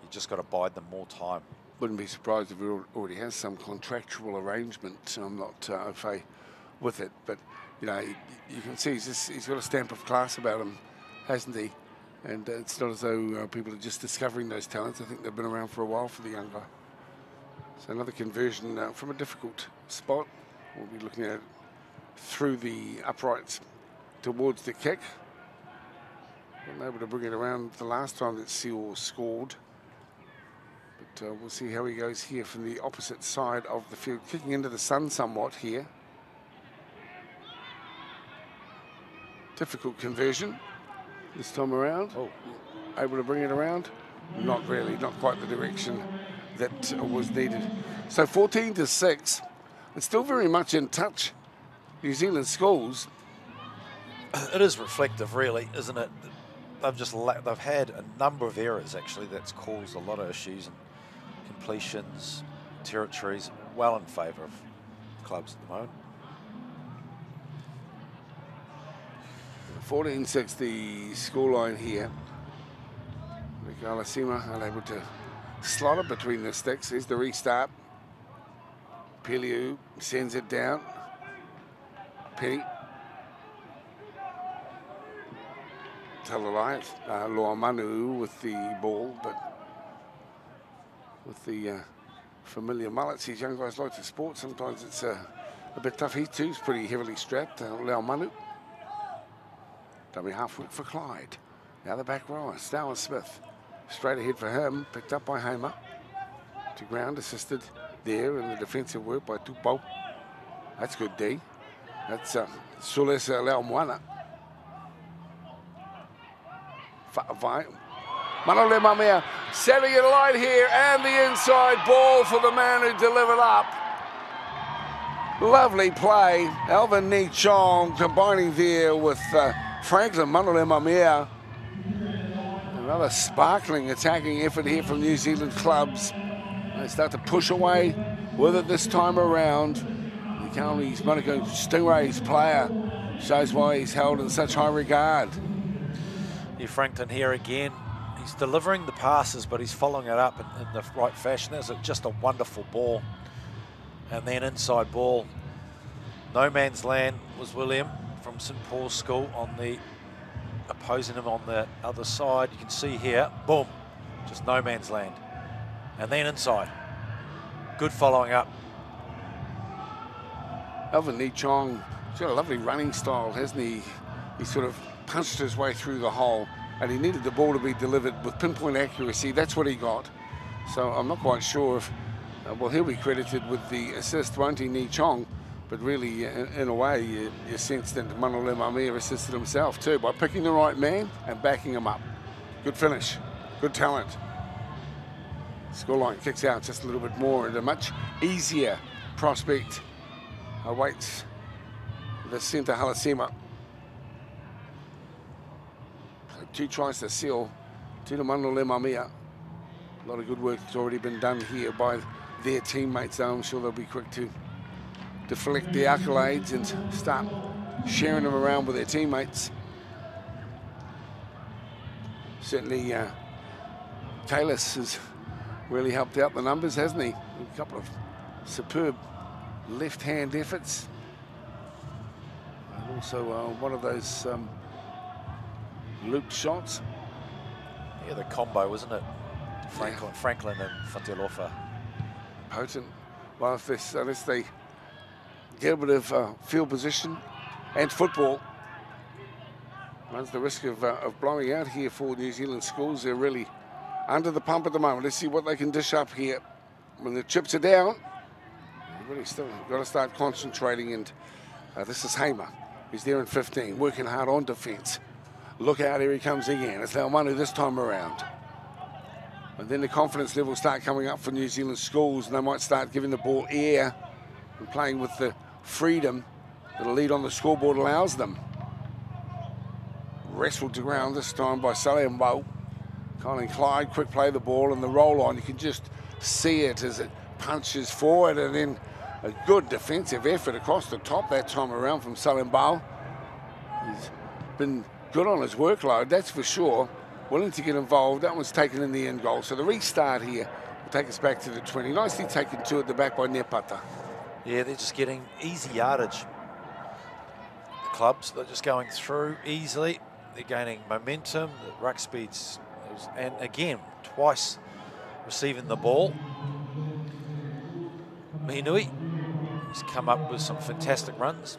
You just got to bide them more time. Wouldn't be surprised if he already has some contractual arrangement. I'm not au fait with it, but you know, you can see he's got a stamp of class about him, hasn't he? And it's not as though people are just discovering those talents. I think they've been around for a while for the young guy. So another conversion from a difficult spot. We'll be looking at it through the uprights towards the kick. Weren't able to bring it around the last time that Seal scored. But we'll see how he goes here from the opposite side of the field, kicking into the sun somewhat here. Difficult conversion this time around. Oh, able to bring it around? Not really, not quite the direction that was needed. So 14-6, it's still very much in touch. New Zealand schools. It is reflective, really, isn't it? They've had a number of errors actually that's caused a lot of issues and completions, territories, well in favour of clubs at the moment. 14-6 the scoreline here. Alasima unable to slot it between the sticks. Here's the restart. Peliu sends it down. Penny. Talalai. Loamanu with the ball, but with the familiar mullets these young guys like to sport, sometimes it's a bit tough. He too is pretty heavily strapped. Laumanu. Dummy half for Clyde. Now the back rower, Stower Smith. Straight ahead for him, picked up by Hamer. To ground, assisted there in the defensive work by Tupou. That's good, D. That's Sules Leomwana. Manole Mamea setting it light here, and the inside ball for the man who delivered up. Lovely play. Alvin Ni Chong combining there with Franklin Manole Mamea. Another sparkling attacking effort here from New Zealand clubs. They start to push away with it this time around. The Counties Monaco Stingrays player shows why he's held in such high regard. Yeah, Franklin here again. He's delivering the passes, but he's following it up in the right fashion. That's just a wonderful ball. And then inside ball. No man's land was William from St Paul's School on the opposing him on the other side. You can see here, boom, just no man's land. And then inside. Good following up. Alvin Ni Chong, he's got a lovely running style, hasn't he? He sort of punched his way through the hole, and he needed the ball to be delivered with pinpoint accuracy. That's what he got. So I'm not quite sure if, well, he'll be credited with the assist, won't he, Ni Chong? But really, in a way, you sense that Manole Mamea assisted himself too by picking the right man and backing him up. Good finish, good talent. Scoreline kicks out just a little bit more, and a much easier prospect awaits the centre Halasima. 2 tries to seal to the Manole Mamea. A lot of good work has already been done here by their teammates. I'm sure they'll be quick to deflect the accolades and start sharing them around with their teammates. Certainly, Kalis has really helped out the numbers, hasn't he? A couple of superb left-hand efforts. And also one of those looped shots. Yeah, the combo, wasn't it? Franklin and Fantelofa. Potent. Well, unless they get a bit of field position and football, runs the risk of blowing out here for New Zealand schools. They're really under the pump at the moment. Let's see what they can dish up here. When the chips are down, you've really still got to start concentrating. And this is Hamer. He's there in 15, working hard on defence. Look out, here he comes again. It's Leomanu this time around. And then the confidence levels start coming up for New Zealand schools, and they might start giving the ball air and playing with the freedom that a lead on the scoreboard allows them. Wrestled to ground this time by Saliambo. Colin Clyde, quick play the ball and the roll on. You can just see it as it punches forward, and then a good defensive effort across the top that time around from Saliambo. He's been good on his workload, that's for sure. Willing to get involved. That one's taken in the end goal. So the restart here will take us back to the 20. Nicely taken to at the back by Nepata. Yeah, they're just getting easy yardage. The clubs, they're just going through easily. They're gaining momentum. The ruck speeds, and again, twice receiving the ball. Mihinui has come up with some fantastic runs,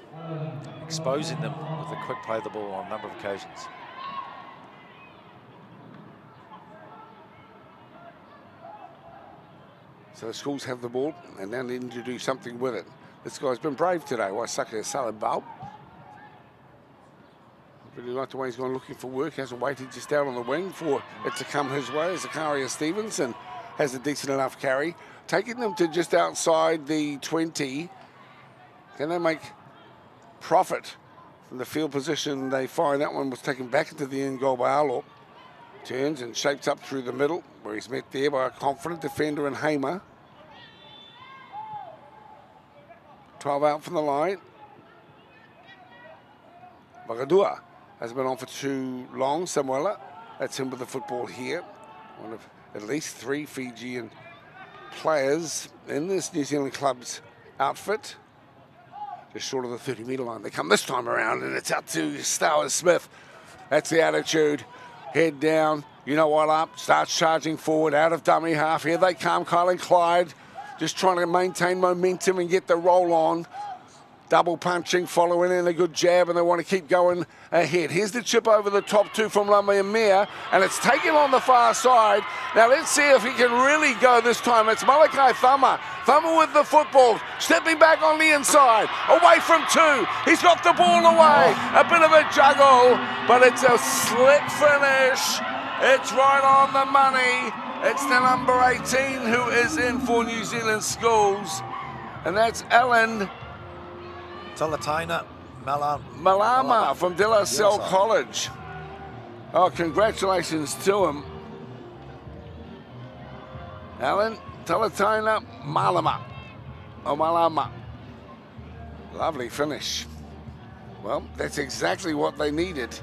exposing them with a quick play of the ball on a number of occasions. So the schools have the ball, and now they need to do something with it. This guy's been brave today. Waisaka Salabau. Really like the way he's gone looking for work. Hasn't waited just out on the wing for it to come his way. Zakaria Stevenson has a decent enough carry. Taking them to just outside the 20. Can they make profit from the field position they find? That one was taken back into the end goal by Arlo. Turns and shapes up through the middle, where he's met there by a confident defender in Hamer. 12 out from the line. Vagadua has been on for too long. Samuela, that's him with the football here. One of at least 3 Fijian players in this New Zealand club's outfit. Just short of the 30-metre line. They come this time around, and it's out to Stowers Smith. That's the attitude. Head down, you know what up, starts charging forward out of dummy half. Here they come, Colin Clyde, just trying to maintain momentum and get the roll on. Double punching, following in a good jab, and they want to keep going ahead. Here's the chip over the top two from Lamia, and it's taken on the far side. Now let's see if he can really go this time. It's Malachi Thummer. Thummer with the football, stepping back on the inside, away from two. He's got the ball away. A bit of a juggle, but it's a slick finish. It's right on the money. It's the number 18 who is in for New Zealand Schools, and that's Alan Talataina Malama from De La Salle College. Oh, congratulations to him. Alan Talataina Malama. Oh, Malama. Lovely finish. Well, that's exactly what they needed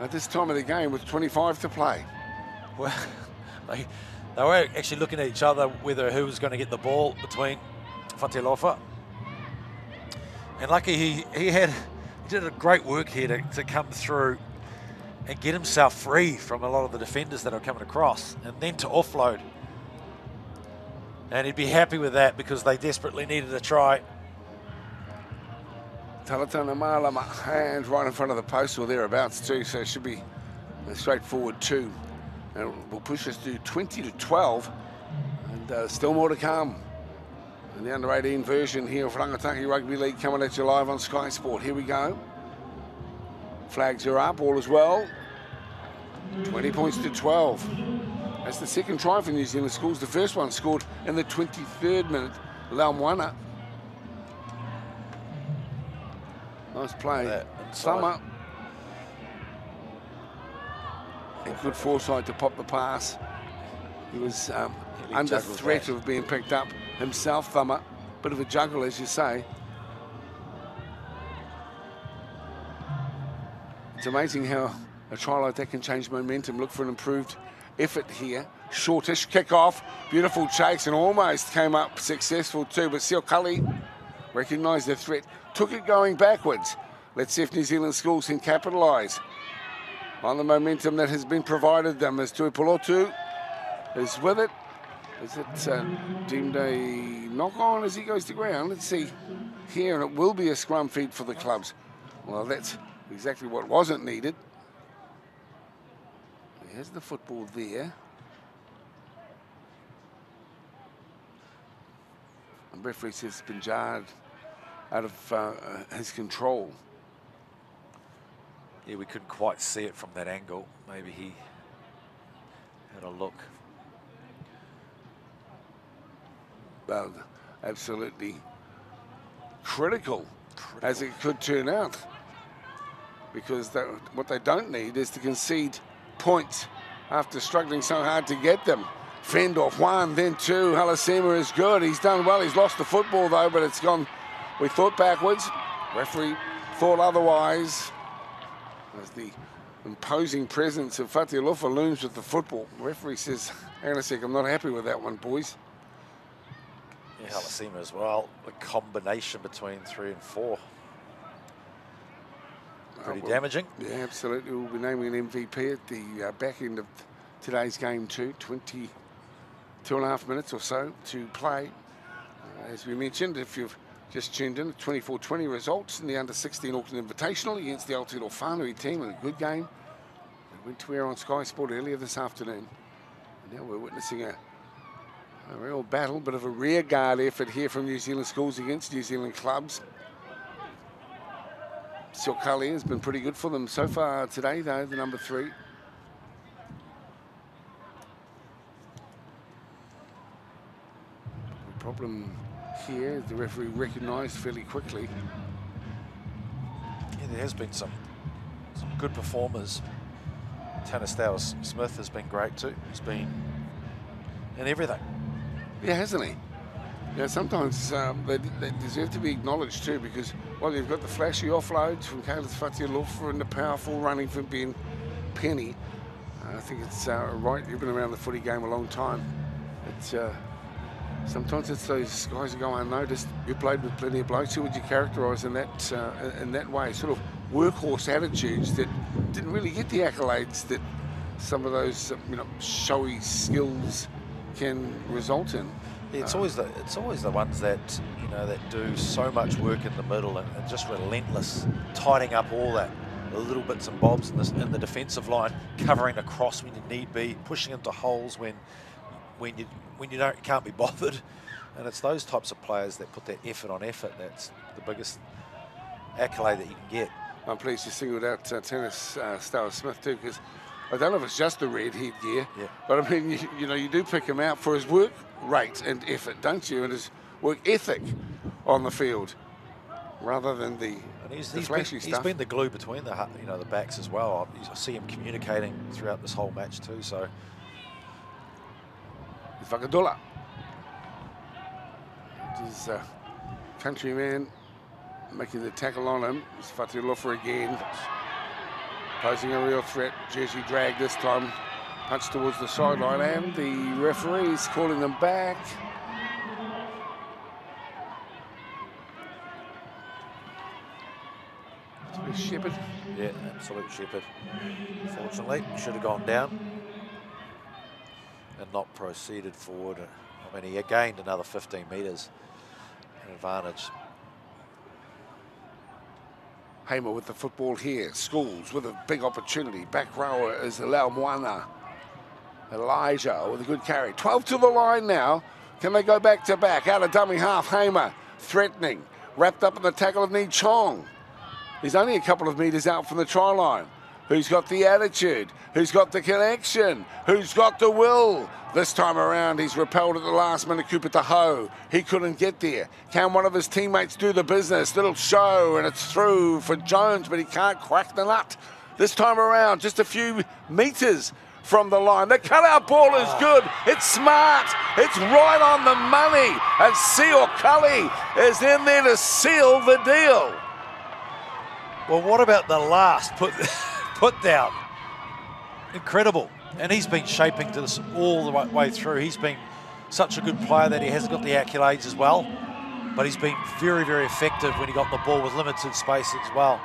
at this time of the game with 25 to play. Well, they were actually looking at each other whether who was going to get the ball between Fatialofa. And lucky he did a great work here to come through and get himself free from a lot of the defenders that are coming across, and then to offload. And he'd be happy with that because they desperately needed a try. Talatana Malama, hand right in front of the post or thereabouts too, so it should be a straightforward two. And we'll push us to 20-12, and still more to come. And the under-18 version here of Rangataki Rugby League coming at you live on Sky Sport. Here we go. Flags are up, all is well. 20 points to 12. That's the second try for New Zealand Schools. The first one scored in the 23rd minute. Laumwana. Nice play. Summer. And good foresight to pop the pass. He was under threat of being picked up himself, Thummer. Bit of a juggle, as you say. It's amazing how a try like that can change momentum. Look for an improved effort here. Shortish kick-off. Beautiful chase and almost came up successful too. But Siokali recognised the threat. Took it going backwards. Let's see if New Zealand Schools can capitalise on the momentum that has been provided them, as Tuipulotu is with it. Is it deemed a knock-on as he goes to ground? Let's see here, and it will be a scrum feed for the clubs. Well, that's exactly what wasn't needed. There's the football there. And referee says it's been jarred out of his control. Yeah, we couldn't quite see it from that angle. Maybe he had a look. Well, absolutely critical, as it could turn out. Because what they don't need is to concede points after struggling so hard to get them. Fend off one, then two. Halasima is good. He's done well. He's lost the football, though, but it's gone, we thought, backwards. Referee thought otherwise. As the imposing presence of Fatialofa looms with the football. The referee says, hang on a sec, I'm not happy with that one, boys. Yeah, Halasima as well. A combination between 3 and 4. Pretty damaging. Yeah, absolutely. We'll be naming an MVP at the back end of today's game too. 22.5 minutes or so to play. As we mentioned, if you've just tuned in, 24-20 results in the under-16 Auckland Invitational against the Aotearoa Whanui team, and a good game. They went to air on Sky Sport earlier this afternoon. And now we're witnessing a real battle, bit of a rear guard effort here from New Zealand Schools against New Zealand clubs. Siokali has been pretty good for them so far today, though, the number 3. The problem here, the referee recognised fairly quickly. Yeah, there has been some good performers. Tanner Smith has been great too. He's been in everything. Yeah, hasn't he? Yeah, sometimes they deserve to be acknowledged too, because, well, you've got the flashy offloads from Caleb Fatialofa and the powerful running from Ben Penny. I think it's right. You've been around the footy game a long time. It's sometimes it's those guys who go unnoticed. You played with plenty of blokes. Who would you characterise in that way? Sort of workhorse attitudes that didn't really get the accolades that some of those showy skills can result in. Yeah, it's always the ones that, you know, that do so much work in the middle and just relentless, tidying up all that, the little bits and bobs in the defensive line, covering across when you need be, pushing into holes when you can't be bothered. And it's those types of players that put that effort on effort. That's the biggest accolade that you can get. I'm pleased you singled out tennis Starr Smith too, because I don't know if it's just the red headgear, but I mean, you know, you do pick him out for his work rate and effort, don't you, and his work ethic on the field, rather than the flashy stuff. He's been the glue between the backs as well. I see him communicating throughout this whole match too. So, Whakadula, his countryman making the tackle on him. It's Fatilofa again, posing a real threat. Jersey drag this time, punch towards the sideline, and the referee's calling them back. Shepherd. Yeah, absolute shepherd. Fortunately, should have gone down and not proceeded forward. I mean, he gained another 15 metres, an advantage. Hamer with the football here. Schools with a big opportunity. Back rower is Lau Moana. Elijah with a good carry. 12 to the line now. Can they go back to back? Out of dummy half. Hamer threatening. Wrapped up in the tackle of Ni Chong. He's only a couple of metres out from the try line. Who's got the attitude? Who's got the connection? Who's got the will? This time around, he's repelled at the last minute. Cooper Tahoe, he couldn't get there. Can one of his teammates do the business? Little show, and it's through for Jones, but he can't crack the nut. This time around, just a few metres from the line. The cutout ball is good. It's smart. It's right on the money. And Seal Cully is in there to seal the deal. Well, what about the last put down? Incredible. And he's been shaping to this all the way through. He's been such a good player that he hasn't got the accolades as well, but he's been very, very effective when he got the ball with limited space as well.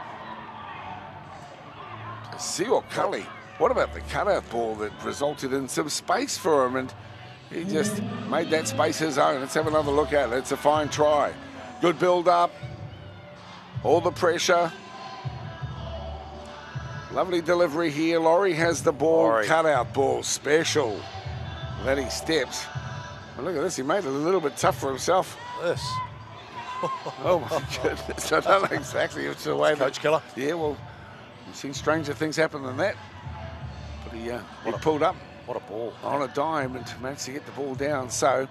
Seal Cully, what about the cutout ball that resulted in some space for him? And he just made that space his own. Let's have another look at it. It's a fine try. Good build up. All the pressure. Lovely delivery here. Laurie has the ball. Cutout ball special. Then he steps. And look at this. He made it a little bit tough for himself. This. Oh my goodness. I don't know exactly which the way. Coach Killer. Yeah, well, you've seen stranger things happen than that. But he pulled up. What a ball. On a dime and managed to get the ball down. So,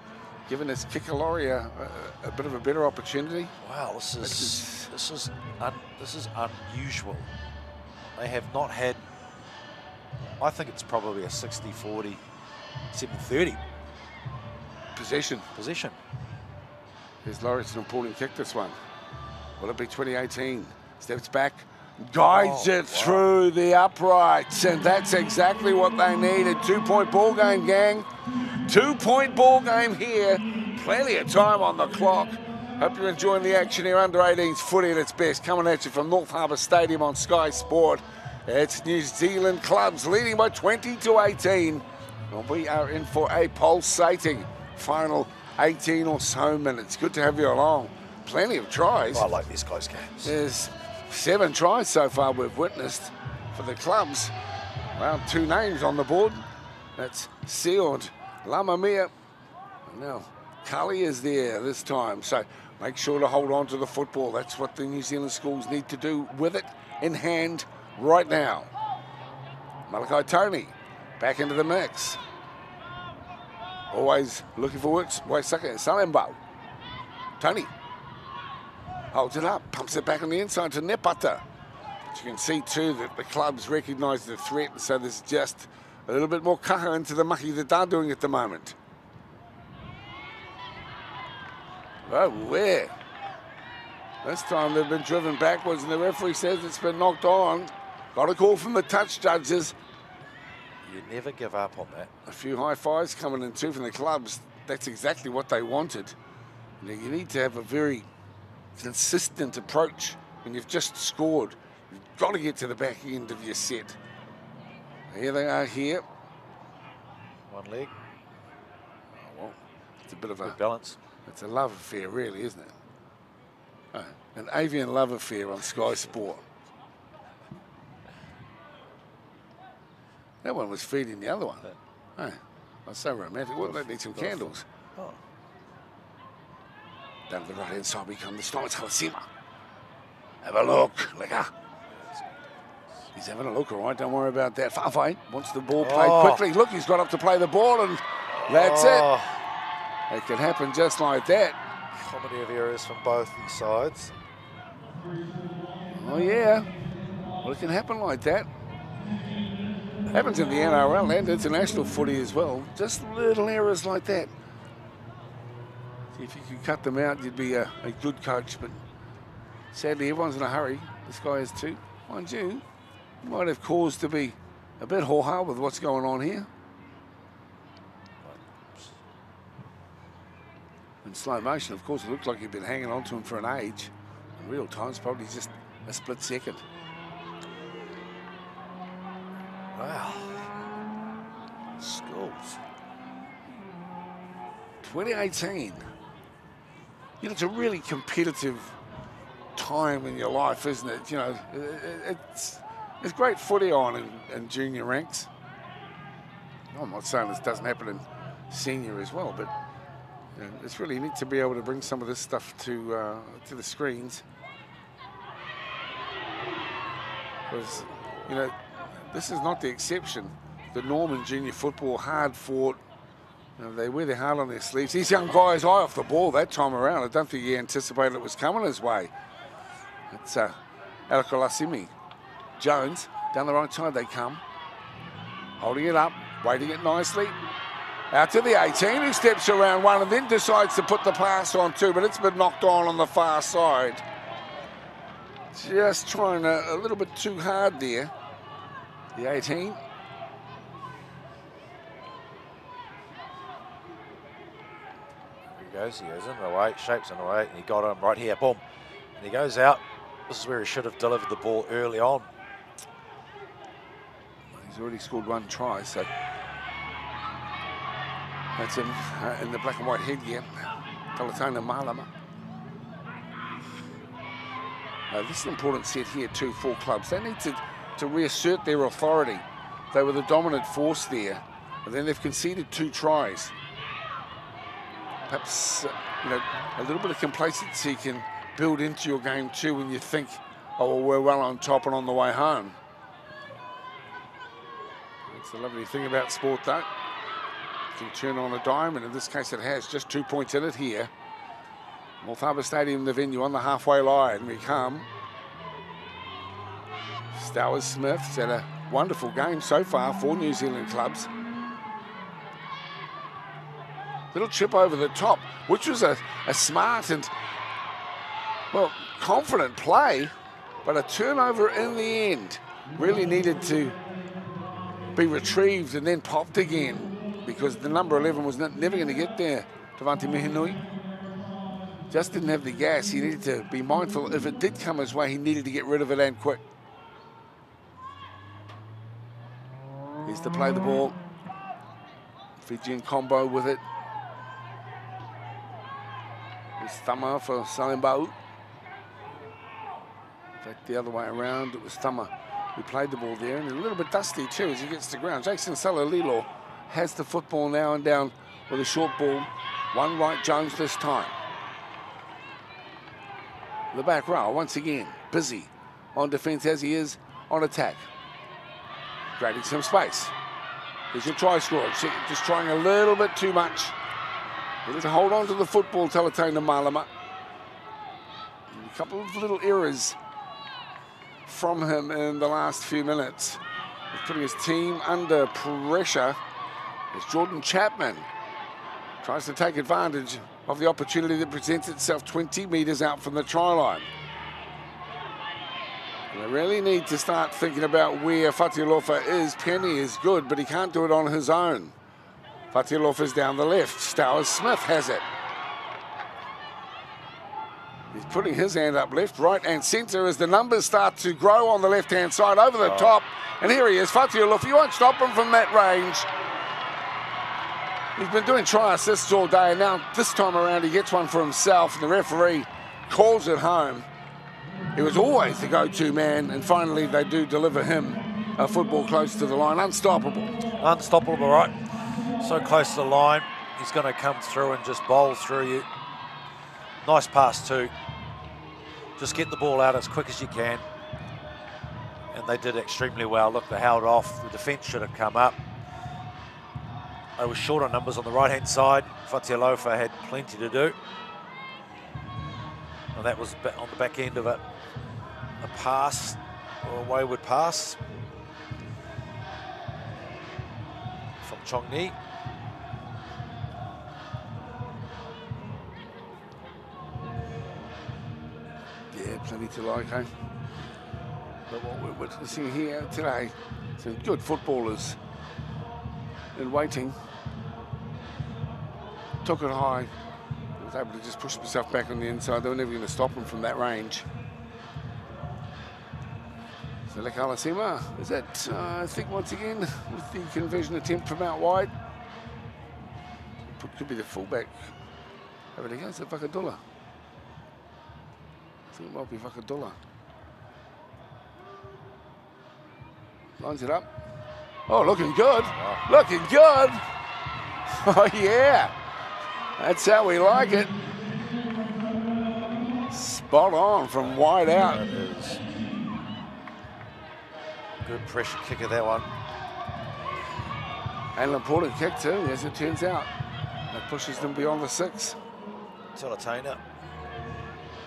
giving his kicker Laurie a bit of a better opportunity. Wow, this is unusual. They have not had, I think it's probably a 60-40, 7-30 possession. Here's Laurie, it's an important kick, this one. Will it be 2018? Steps back, guides it through the uprights, and that's exactly what they needed. 2-point ball game, gang. 2-point ball game here. Plenty of time on the clock. Hope you're enjoying the action here. Under-18s footy at its best. Coming at you from North Harbour Stadium on Sky Sport. It's New Zealand clubs leading by 20-18. Well, we are in for a pulsating final 18 or so minutes. Good to have you along. Plenty of tries. I like these close games. There's 7 tries so far we've witnessed for the clubs. Well, 2 names on the board. That's sealed. Lamamia. Now, Cully is there this time. So make sure to hold on to the football. That's what the New Zealand schools need to do with it in hand right now. Malachi Tony back into the mix. Always looking for work. Waisaka Salembo. Tony holds it up, pumps it back on the inside to Nepata. But you can see too that the clubs recognise the threat, and so there's just a little bit more kaha into the mahi that they're doing at the moment. Oh, where? This time they've been driven backwards and the referee says it's been knocked on. Got a call from the touch judges. You never give up on that. A few high fives coming in too from the clubs. That's exactly what they wanted. You need to have a very consistent approach when you've just scored. You've got to get to the back end of your set. Here they are here. One leg. Oh, well, It's a bit of a Good balance. It's a love affair, really, isn't it? Oh, an avian love affair on Sky Sport. That one was feeding the other one. Oh, that's so romantic. Wouldn't that need some candles? Oh. Down to the right-hand side we come. The Storm's Halasima. Have a look. He's having a look, all right. Don't worry about that. Fafai wants the ball played quickly. Look, he's got up to play the ball, and that's it. It can happen just like that. Comedy of errors from both sides. Oh, yeah. Well, it can happen like that. Happens in the NRL and international footy as well. Just little errors like that. If you could cut them out, you'd be a good coach. But sadly, everyone's in a hurry. This guy is too. Mind you, might have cause to be a bit ho-ha with what's going on here. In slow motion, of course, it looked like he'd been hanging on to him for an age. In real time, it's probably just a split second. Wow. Schools. 2018. You know, it's a really competitive time in your life, isn't it? You know, it's great footy on in junior ranks. I'm not saying this doesn't happen in senior as well, but you know, it's really neat to be able to bring some of this stuff to the screens. Because, you know, this is not the exception. The norm in junior football, hard fought. You know, they wear their heart on their sleeves. These young guys eye off the ball that time around. I don't think he anticipated it was coming his way. It's Alakolasimi. Jones, down the right side they come. Holding it up, waiting it nicely. Out to the 18, who steps around one and then decides to put the pass on two, but it's been knocked on the far side. Just trying a little bit too hard there. The 18. He goes in the way, shapes in the way, and he got him right here, boom. And he goes out. This is where he should have delivered the ball early on. He's already scored one try, so that's him in the black and white headgear. Talatona Malama. This is an important set here too for clubs. They need to reassert their authority. They were the dominant force there, and then they've conceded 2 tries. Perhaps you know, a little bit of complacency can build into your game too when you think, oh, well, we're well on top and on the way home. That's the lovely thing about sport, though. It can turn on a dime, and in this case it has. Just 2 points in it here. North Harbour Stadium, the venue, on the halfway line we come. Stowers Smith's had a wonderful game so far for New Zealand clubs. Little chip over the top, which was a smart and, well, confident play, but a turnover in the end. Really needed to be retrieved and then popped again because the number 11 was never going to get there. Tavante Mihinui just didn't have the gas. He needed to be mindful. If it did come his way, he needed to get rid of it and quick. He's to play the ball. Fijian combo with it. It's Thama for Salimbau. In fact, the other way around, it was Thama who played the ball there, and a little bit dusty too as he gets to ground. Jason Salalilo has the football now and down with a short ball. One right Jones this time. The back row, once again, busy on defence as he is on attack. Creating some space. Here's your try scorer. Just trying a little bit too much. He to hold on to the football, Talatona Malama. A couple of little errors from him in the last few minutes. He's putting his team under pressure as Jordan Chapman tries to take advantage of the opportunity that presents itself 20 metres out from the try line. And they really need to start thinking about where Fatialofa is. Penny is good, but he can't do it on his own. Fatialofa's down the left. Stowers Smith has it. He's putting his hand up left, right and centre as the numbers start to grow on the left-hand side over the top. And here he is, Fatialofa. You won't stop him from that range. He's been doing try assists all day, and now this time around he gets one for himself, and the referee calls it home. He was always the go-to man, and finally they do deliver him a football close to the line. Unstoppable. Unstoppable, right? So close to the line. He's going to come through and just bowl through you. Nice pass too. Just get the ball out as quick as you can. And they did extremely well. Look, they held off. The defence should have come up. They were short on numbers on the right-hand side. Fatialofa had plenty to do. And that was on the back end of a pass, or a wayward pass from Chong Ni. Yeah, plenty to like, eh? But what we're witnessing here today, some good footballers in waiting. Took it high. Was able to just push himself back on the inside. They were never going to stop him from that range. So Lekalasima, is that, I think once again, with the conversion attempt from out wide. Could be the fullback. Over there goes, Vakadula. I think it might be Vakadula. Lines it up. Oh, looking good. Looking good. Oh, yeah. That's how we like it. Spot on from wide out. That is good pressure kick of that one. And an important kick too, as it turns out. That pushes them beyond the 6. Talatena,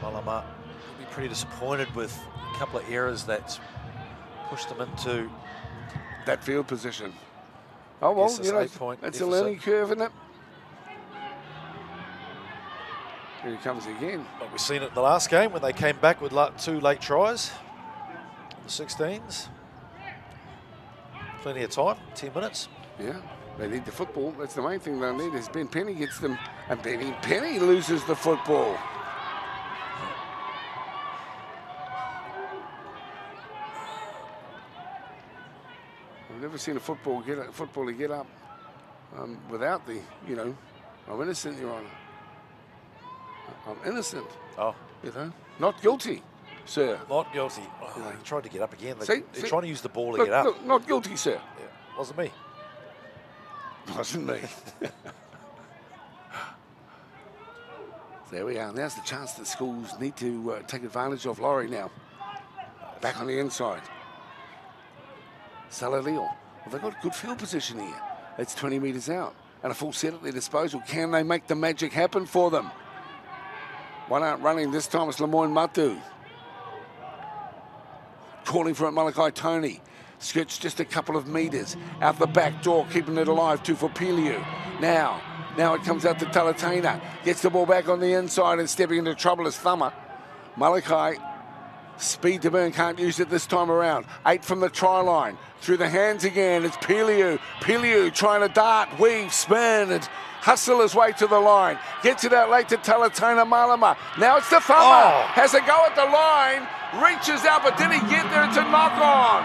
Malama will be pretty disappointed with a couple of errors that pushed them into that field position. Oh, well, you know, it's a learning curve, isn't it? Here he comes again. But we've seen it in the last game when they came back with 2 late tries. The 16s. Plenty of time, 10 minutes. Yeah, they need the football. That's the main thing they'll need is Ben Penny gets them, and Penny loses the football. I've never seen a footballer get up without the, you know, I'm innocent, Your Honour. I'm innocent. Oh. You know, not guilty, sir. Not guilty. Oh, Yeah. He tried to get up again. See, they're trying to use the ball to look, get up. Look, not guilty, sir. Yeah, wasn't me. Wasn't me. There we are. Now's the chance that schools need to take advantage of. Laurie now. Back on the inside. Salaleo. Well, they've got good field position here. It's 20 metres out. And a full set at their disposal. Can they make the magic happen for them? One out running. This time it's Lemoyne Matu. Calling for it, Malachi Tony. Skirts just a couple of metres. Out the back door, keeping it alive. 2 for Peliu. Now it comes out to Talatena. Gets the ball back on the inside and stepping into trouble is Thummer. Malachi, speed to burn, can't use it this time around. 8 from the try line. Through the hands again, it's Peliu. Peliu trying to dart, weave, spin, and hustle his way to the line. Gets it out late to Talatena Malama. Now it's the Thummer. Oh. Has a go at the line. Reaches out, but did he get there? It's a knock-on.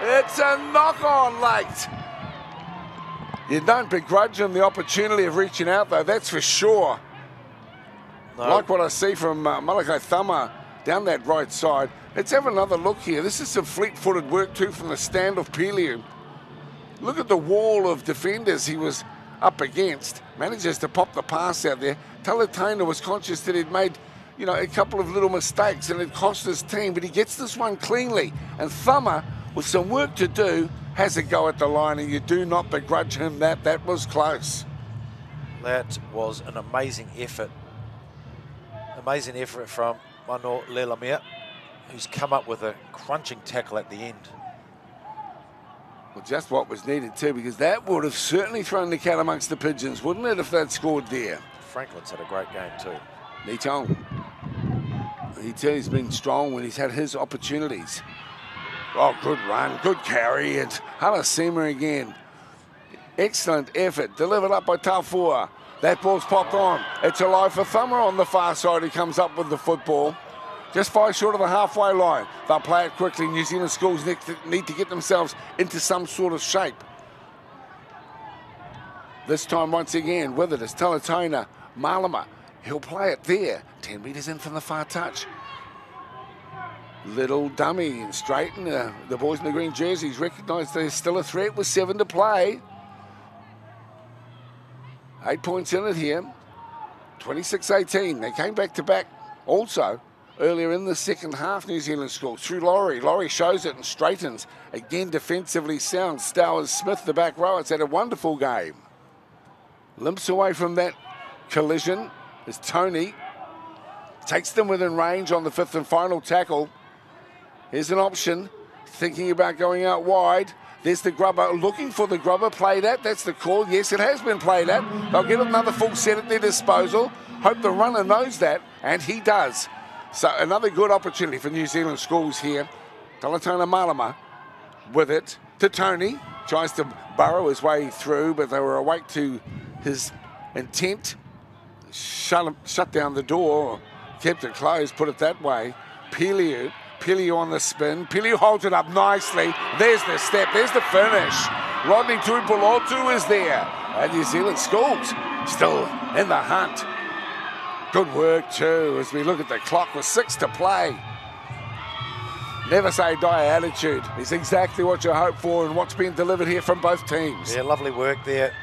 It's a knock-on late. You don't begrudge him the opportunity of reaching out, though, that's for sure. No. Like what I see from Malachi Thummer down that right side. Let's have another look here. This is some fleet-footed work, too, from the stand of Peliu. Look at the wall of defenders he was up against. Manages to pop the pass out there. Talatena was conscious that he'd made, you know, a couple of little mistakes and it cost his team, but he gets this one cleanly. And Thummer, with some work to do, has a go at the line, and you do not begrudge him that. That was close. That was an amazing effort. Amazing effort from Mano Lelamia, who's come up with a crunching tackle at the end. Well, just what was needed too, because that would have certainly thrown the cat amongst the pigeons, wouldn't it, if they'd scored there? Franklin's had a great game too. Lee Tong. He too has been strong when he's had his opportunities. Oh, good run, good carry, and Halasima again. Excellent effort, delivered up by Tafua. That ball's popped on. It's alive for Thummer on the far side. He comes up with the football. Just 5 short of the halfway line. They'll play it quickly. New Zealand schools need to get themselves into some sort of shape. This time, once again, with it is Talatona Malama. He'll play it there. 10 metres in from the far touch. Little dummy and straighten. The boys in the green jerseys recognise there's still a threat with 7 to play. 8 points in it here. 26-18. They came back to back also earlier in the second half. New Zealand scored through Laurie. Laurie shows it and straightens. Again, defensively sound. Stowers Smith, the back row. It's had a wonderful game. Limps away from that collision is Tony. Takes them within range on the 5th and final tackle. Here's an option, thinking about going out wide. There's the grubber, looking for the grubber, played at. That's the call. Yes, it has been played at. They'll get another full set at their disposal. Hope the runner knows that, and he does. So another good opportunity for New Zealand schools here. Talatona Malama with it to Tony. Tries to burrow his way through, but they were awake to his intent. Shut down the door, kept it closed, put it that way. Piliu on the spin. Piliu holds it up nicely. There's the step. There's the finish. Rodney Tuipulotu is there. And New Zealand schools still in the hunt. Good work too as we look at the clock with 6 to play. Never say die attitude is exactly what you hope for and what's being delivered here from both teams. Yeah, lovely work there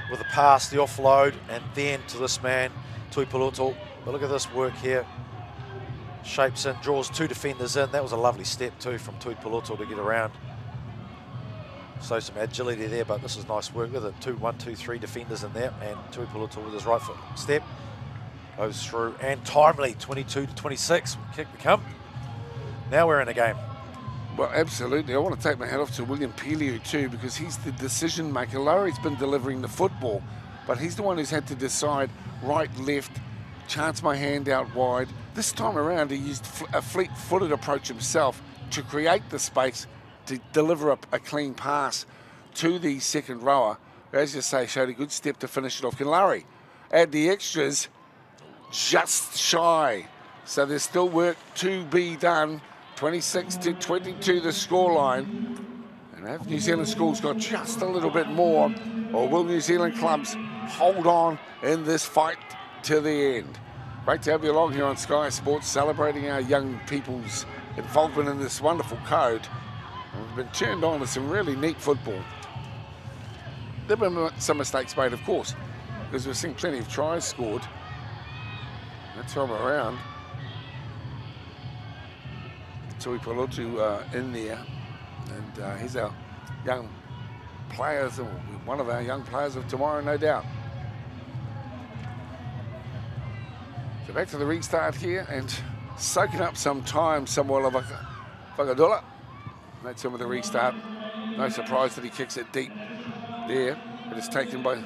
with the pass, the offload, and then to this man, Tuipulotu. But look at this work here. Shapes in, draws 2 defenders in. That was a lovely step too from Tuipulotu to get around. So some agility there, but this is nice work with it. 1, 2, 3 defenders in there, and Tuipulotu with his right foot step goes through, and timely, 22-26. Kick the come. Now we're in a game. Well, absolutely. I want to take my hat off to William Piliu too, because he's the decision maker. Laurie's been delivering the football, but he's the one who's had to decide right, left, chance my hand out wide. This time around, he used a fleet-footed approach himself to create the space to deliver a clean pass to the second rower. As you say, showed a good step to finish it off. Can Larry add the extras? Just shy. So there's still work to be done. 26-22 the scoreline. And have New Zealand schools got just a little bit more, or will New Zealand clubs hold on in this fight to the end? Great to have you along here on Sky Sports, celebrating our young people's involvement in this wonderful code. And we've been turned on to some really neat football. There have been some mistakes made, of course, because we've seen plenty of tries scored. That time around, Tuipulotu in there, and he's our young players, one of our young players of tomorrow, no doubt. So back to the restart here and soaking up some time, Samuel Vakadula. That's some of the restart. No surprise that he kicks it deep there. It is taken by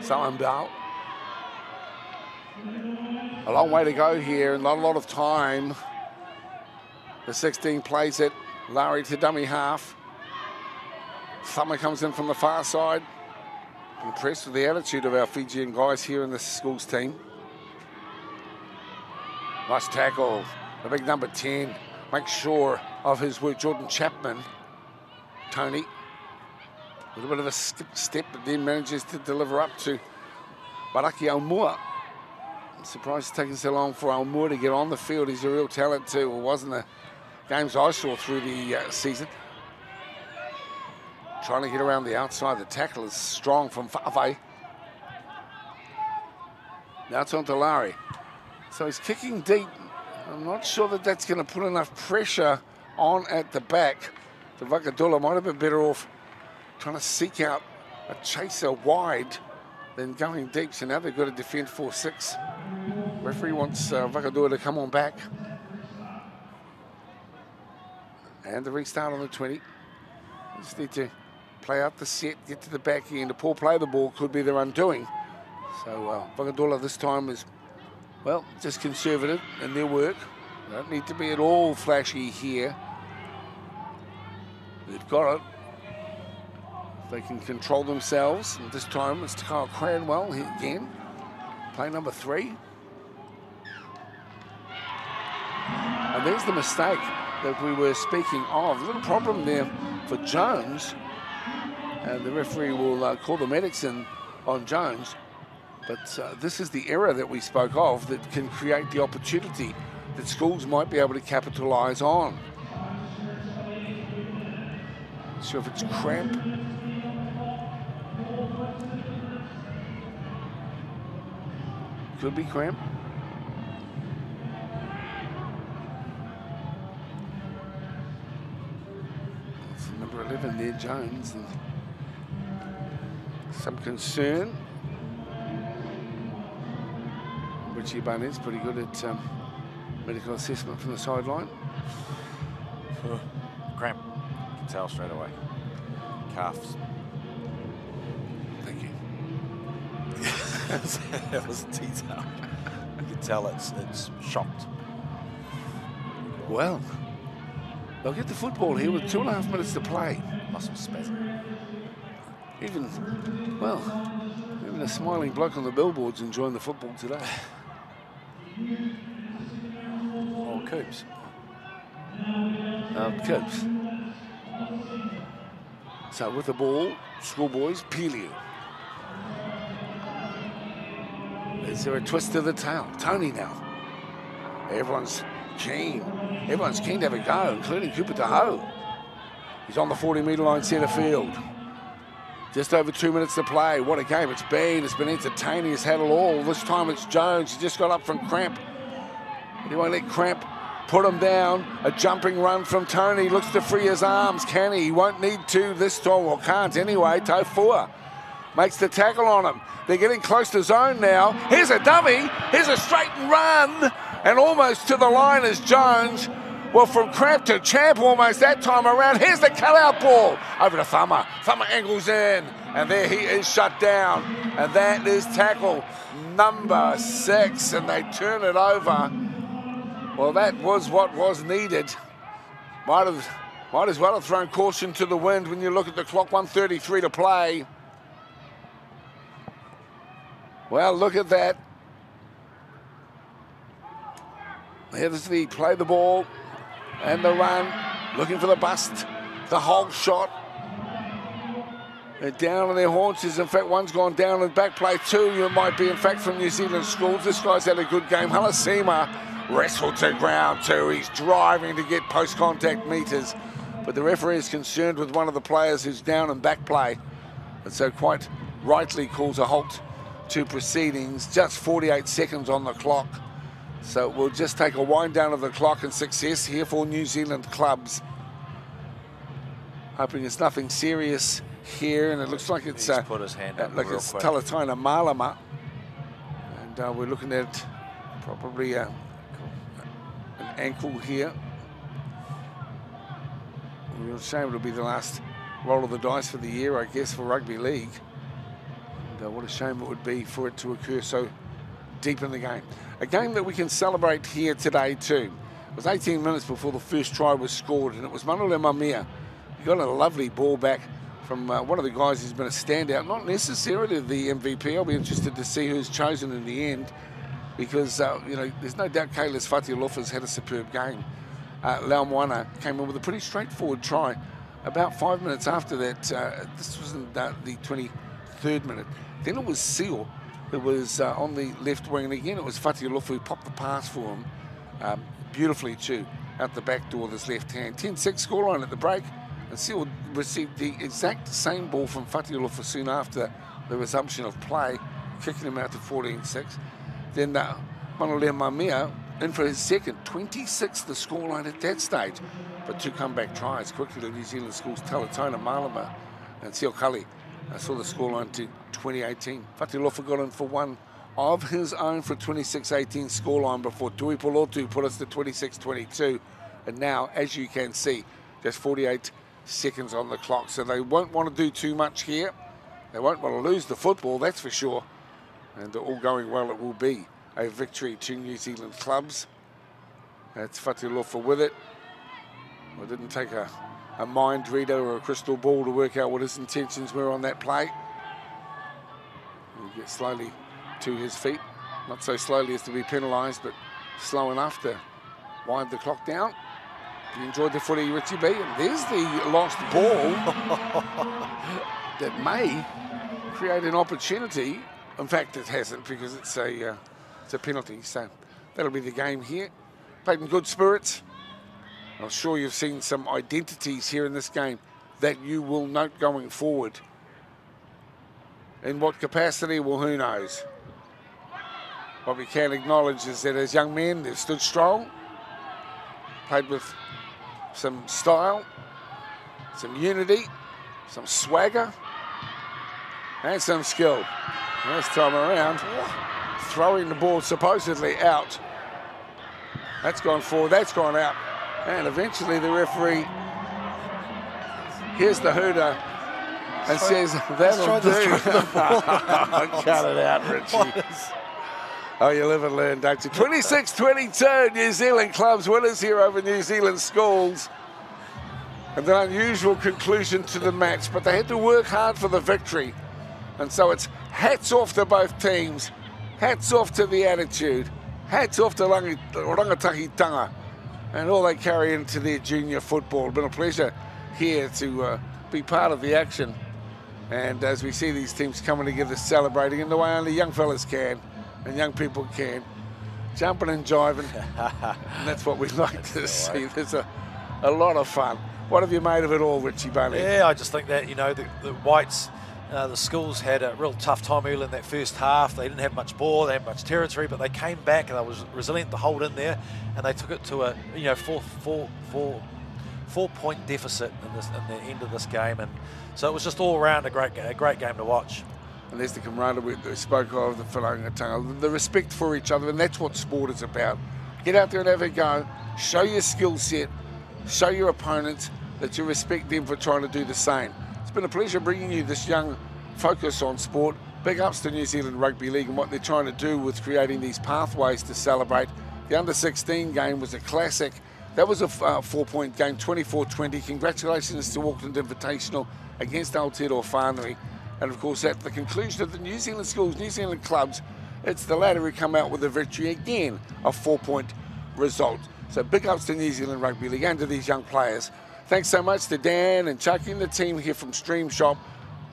Salam Dal. A long way to go here and not a lot of time. The 16 plays it. Larry to dummy half. Thummer comes in from the far side. Impressed with the attitude of our Fijian guys here in the schools team. Nice tackle. The big number 10 makes sure of his work. Jordan Chapman. Tony. A little bit of a step, but then manages to deliver up to Baraki Aumua. I'm surprised it's taken so long for Aumua to get on the field. He's a real talent too. It wasn't the games I saw through the season. Trying to get around the outside. The tackle is strong from Fa'afai. Now it's on to Larry. So he's kicking deep. I'm not sure that that's going to put enough pressure on at the back. The Vakadula might have been better off trying to seek out a chaser wide than going deep. So now they've got to defend 4-6. Referee wants Vakadula to come on back. And the restart on the 20. Just need to play out the set, get to the back end. A poor play of the ball could be their undoing. So Vakadula this time is, well, just conservative in their work. They don't need to be at all flashy here. They've got it. They can control themselves. And this time it's Kyle Cranwell again. Play number 3. And there's the mistake that we were speaking of. A little problem there for Jones. And the referee will call the medics in on Jones. But this is the error that we spoke of that can create the opportunity that schools might be able to capitalise on. Not sure if it's cramp. Could be cramp. It's number 11 there, Jones. And some concern. Richie Barnett's pretty good at medical assessment from the sideline. Cramp. You can tell straight away. Calves. Thank you. That was detailed. You can tell it's shocked. Well, they'll get the football here with 2.5 minutes to play. Muscle spasm. Even a smiling bloke on the billboards enjoying the football today. Oh, Coops. Coops. So with the ball, schoolboys, Pelio. Is there a twist to the tail? Tony now. Everyone's keen. Everyone's keen to have a go, including Cooper Tahoe. He's on the 40-metre line, centre field. Just over 2 minutes to play. What a game it's been. It's been entertaining. It's had it all. This time it's Jones. He just got up from Cramp. But he won't let Cramp put him down. A jumping run from Tony. Looks to free his arms. Can he? He won't need to this time. Well, can't anyway. Taufua makes the tackle on him. They're getting close to zone now. Here's a dummy. Here's a straight and run. And almost to the line is Jones. Well, from Cramp to Champ almost that time around. Here's the cut-out ball. Over to Thummer. Thummer angles in. And there he is shut down. And that is tackle number 6. And they turn it over. Well, that was what was needed. Might as well have thrown caution to the wind when you look at the clock. 1:33 to play. Well, look at that. Here's the play the ball. And the run, looking for the bust, the whole shot. They're down on their haunches. In fact, one's gone down in back play too. You might be, in fact, from New Zealand schools. This guy's had a good game. Halasima wrestled to ground too. He's driving to get post-contact meters. But the referee is concerned with one of the players who's down in back play. And so quite rightly calls a halt to proceedings. Just 48 seconds on the clock. So we'll just take a wind down of the clock and success here for New Zealand clubs. Hoping it's nothing serious here, and it looks like it's put his hand up like real it's quick. Talataina Malama, and we're looking at probably an ankle here. Real shame it'll be the last roll of the dice for the year, I guess, for rugby league. And what a shame it would be for it to occur so deep in the game. A game that we can celebrate here today too. It was 18 minutes before the first try was scored, and it was Manole Mamia. He got a lovely ball back from one of the guys who's been a standout, not necessarily the MVP. I'll be interested to see who's chosen in the end, because there's no doubt Kailis Fatialofa's had a superb game. Laumwana came in with a pretty straightforward try. About 5 minutes after that, this was in the 23rd minute. Then it was Seal who was on the left wing, and again it was Fatialofa who popped the pass for him beautifully too, out the back door with his left hand. 10-6 scoreline at the break, and Seal received the exact same ball from Fatialofa soon after the resumption of play, kicking him out to 14-6. Then Manole Mamia in for his second, 26 the scoreline at that stage, but 2 comeback tries quickly to New Zealand schools. Talataina Malama and Seal Cully saw the scoreline to 2018. Fatialofa got in for one of his own for 26-18 scoreline before Tui Polotu put us to 26-22. And now, as you can see, there's 48 seconds on the clock. So they won't want to do too much here. They won't want to lose the football, that's for sure. And all going well, it will be a victory to New Zealand clubs. That's Fatialofa with it. Well, it didn't take a mind reader or a crystal ball to work out what his intentions were on that play. He gets slowly to his feet. Not so slowly as to be penalised, but slow enough to wind the clock down. You enjoyed the footy, Richie B. And there's the lost ball that may create an opportunity. In fact, it hasn't, because it's a penalty. So that'll be the game here. Played in good spirits. I'm sure you've seen some identities here in this game that you will note going forward. In what capacity? Well, who knows? What we can acknowledge is that as young men, they've stood strong, played with some style, some unity, some swagger, and some skill. This time around, throwing the ball supposedly out. That's gone forward, that's gone out. And eventually the referee hears the hooter and says, that'll do. Cut it out, Richie. Oh, you live and learn, don't you? 26-22, New Zealand clubs winners here over New Zealand schools. And an unusual conclusion to the match, but they had to work hard for the victory. And so it's hats off to both teams, hats off to the attitude, hats off to Rangitakitanga and all they carry into their junior football. It's been a pleasure here to be part of the action. And as we see these teams coming together, celebrating in the way only young fellas can and young people can, jumping and jiving. And that's what we'd like to see. There's a lot of fun. What have you made of it all, Richie Bunny? Yeah, I just think that, you know, the Whites, the schools had a real tough time early in that first half. They didn't have much ball, they had much territory, but they came back and they was resilient to hold in there, and they took it to a, you know, four-point deficit in the end of this game, and so it was just all around a great game to watch. And there's the camaraderie we spoke of, the whanaungatanga, the respect for each other, and that's what sport is about. Get out there and have a go, show your skill set, show your opponents that you respect them for trying to do the same. It's been a pleasure bringing you this young focus on sport. Big ups to New Zealand Rugby League and what they're trying to do with creating these pathways to celebrate. The under-16 game was a classic. That was a 4-point game, 24-20. Congratulations to Auckland Invitational against Aotearoa Whānui. And of course, at the conclusion of the New Zealand schools, New Zealand clubs, it's the latter who come out with a victory again, a 4-point result. So big ups to New Zealand Rugby League and to these young players. Thanks so much to Dan and Chucky and the team here from Stream Shop.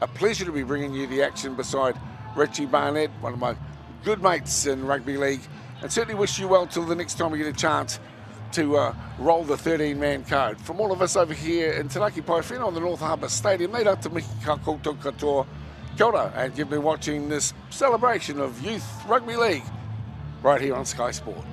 A pleasure to be bringing you the action beside Richie Barnett, one of my good mates in Rugby League. And certainly wish you well till the next time we get a chance to roll the 13-man code. From all of us over here in Te Raki Paewhena on the North Harbour Stadium, made up to Miki ka koutou katoa. Kia ora, and you've been watching this celebration of Youth Rugby League right here on Sky Sport.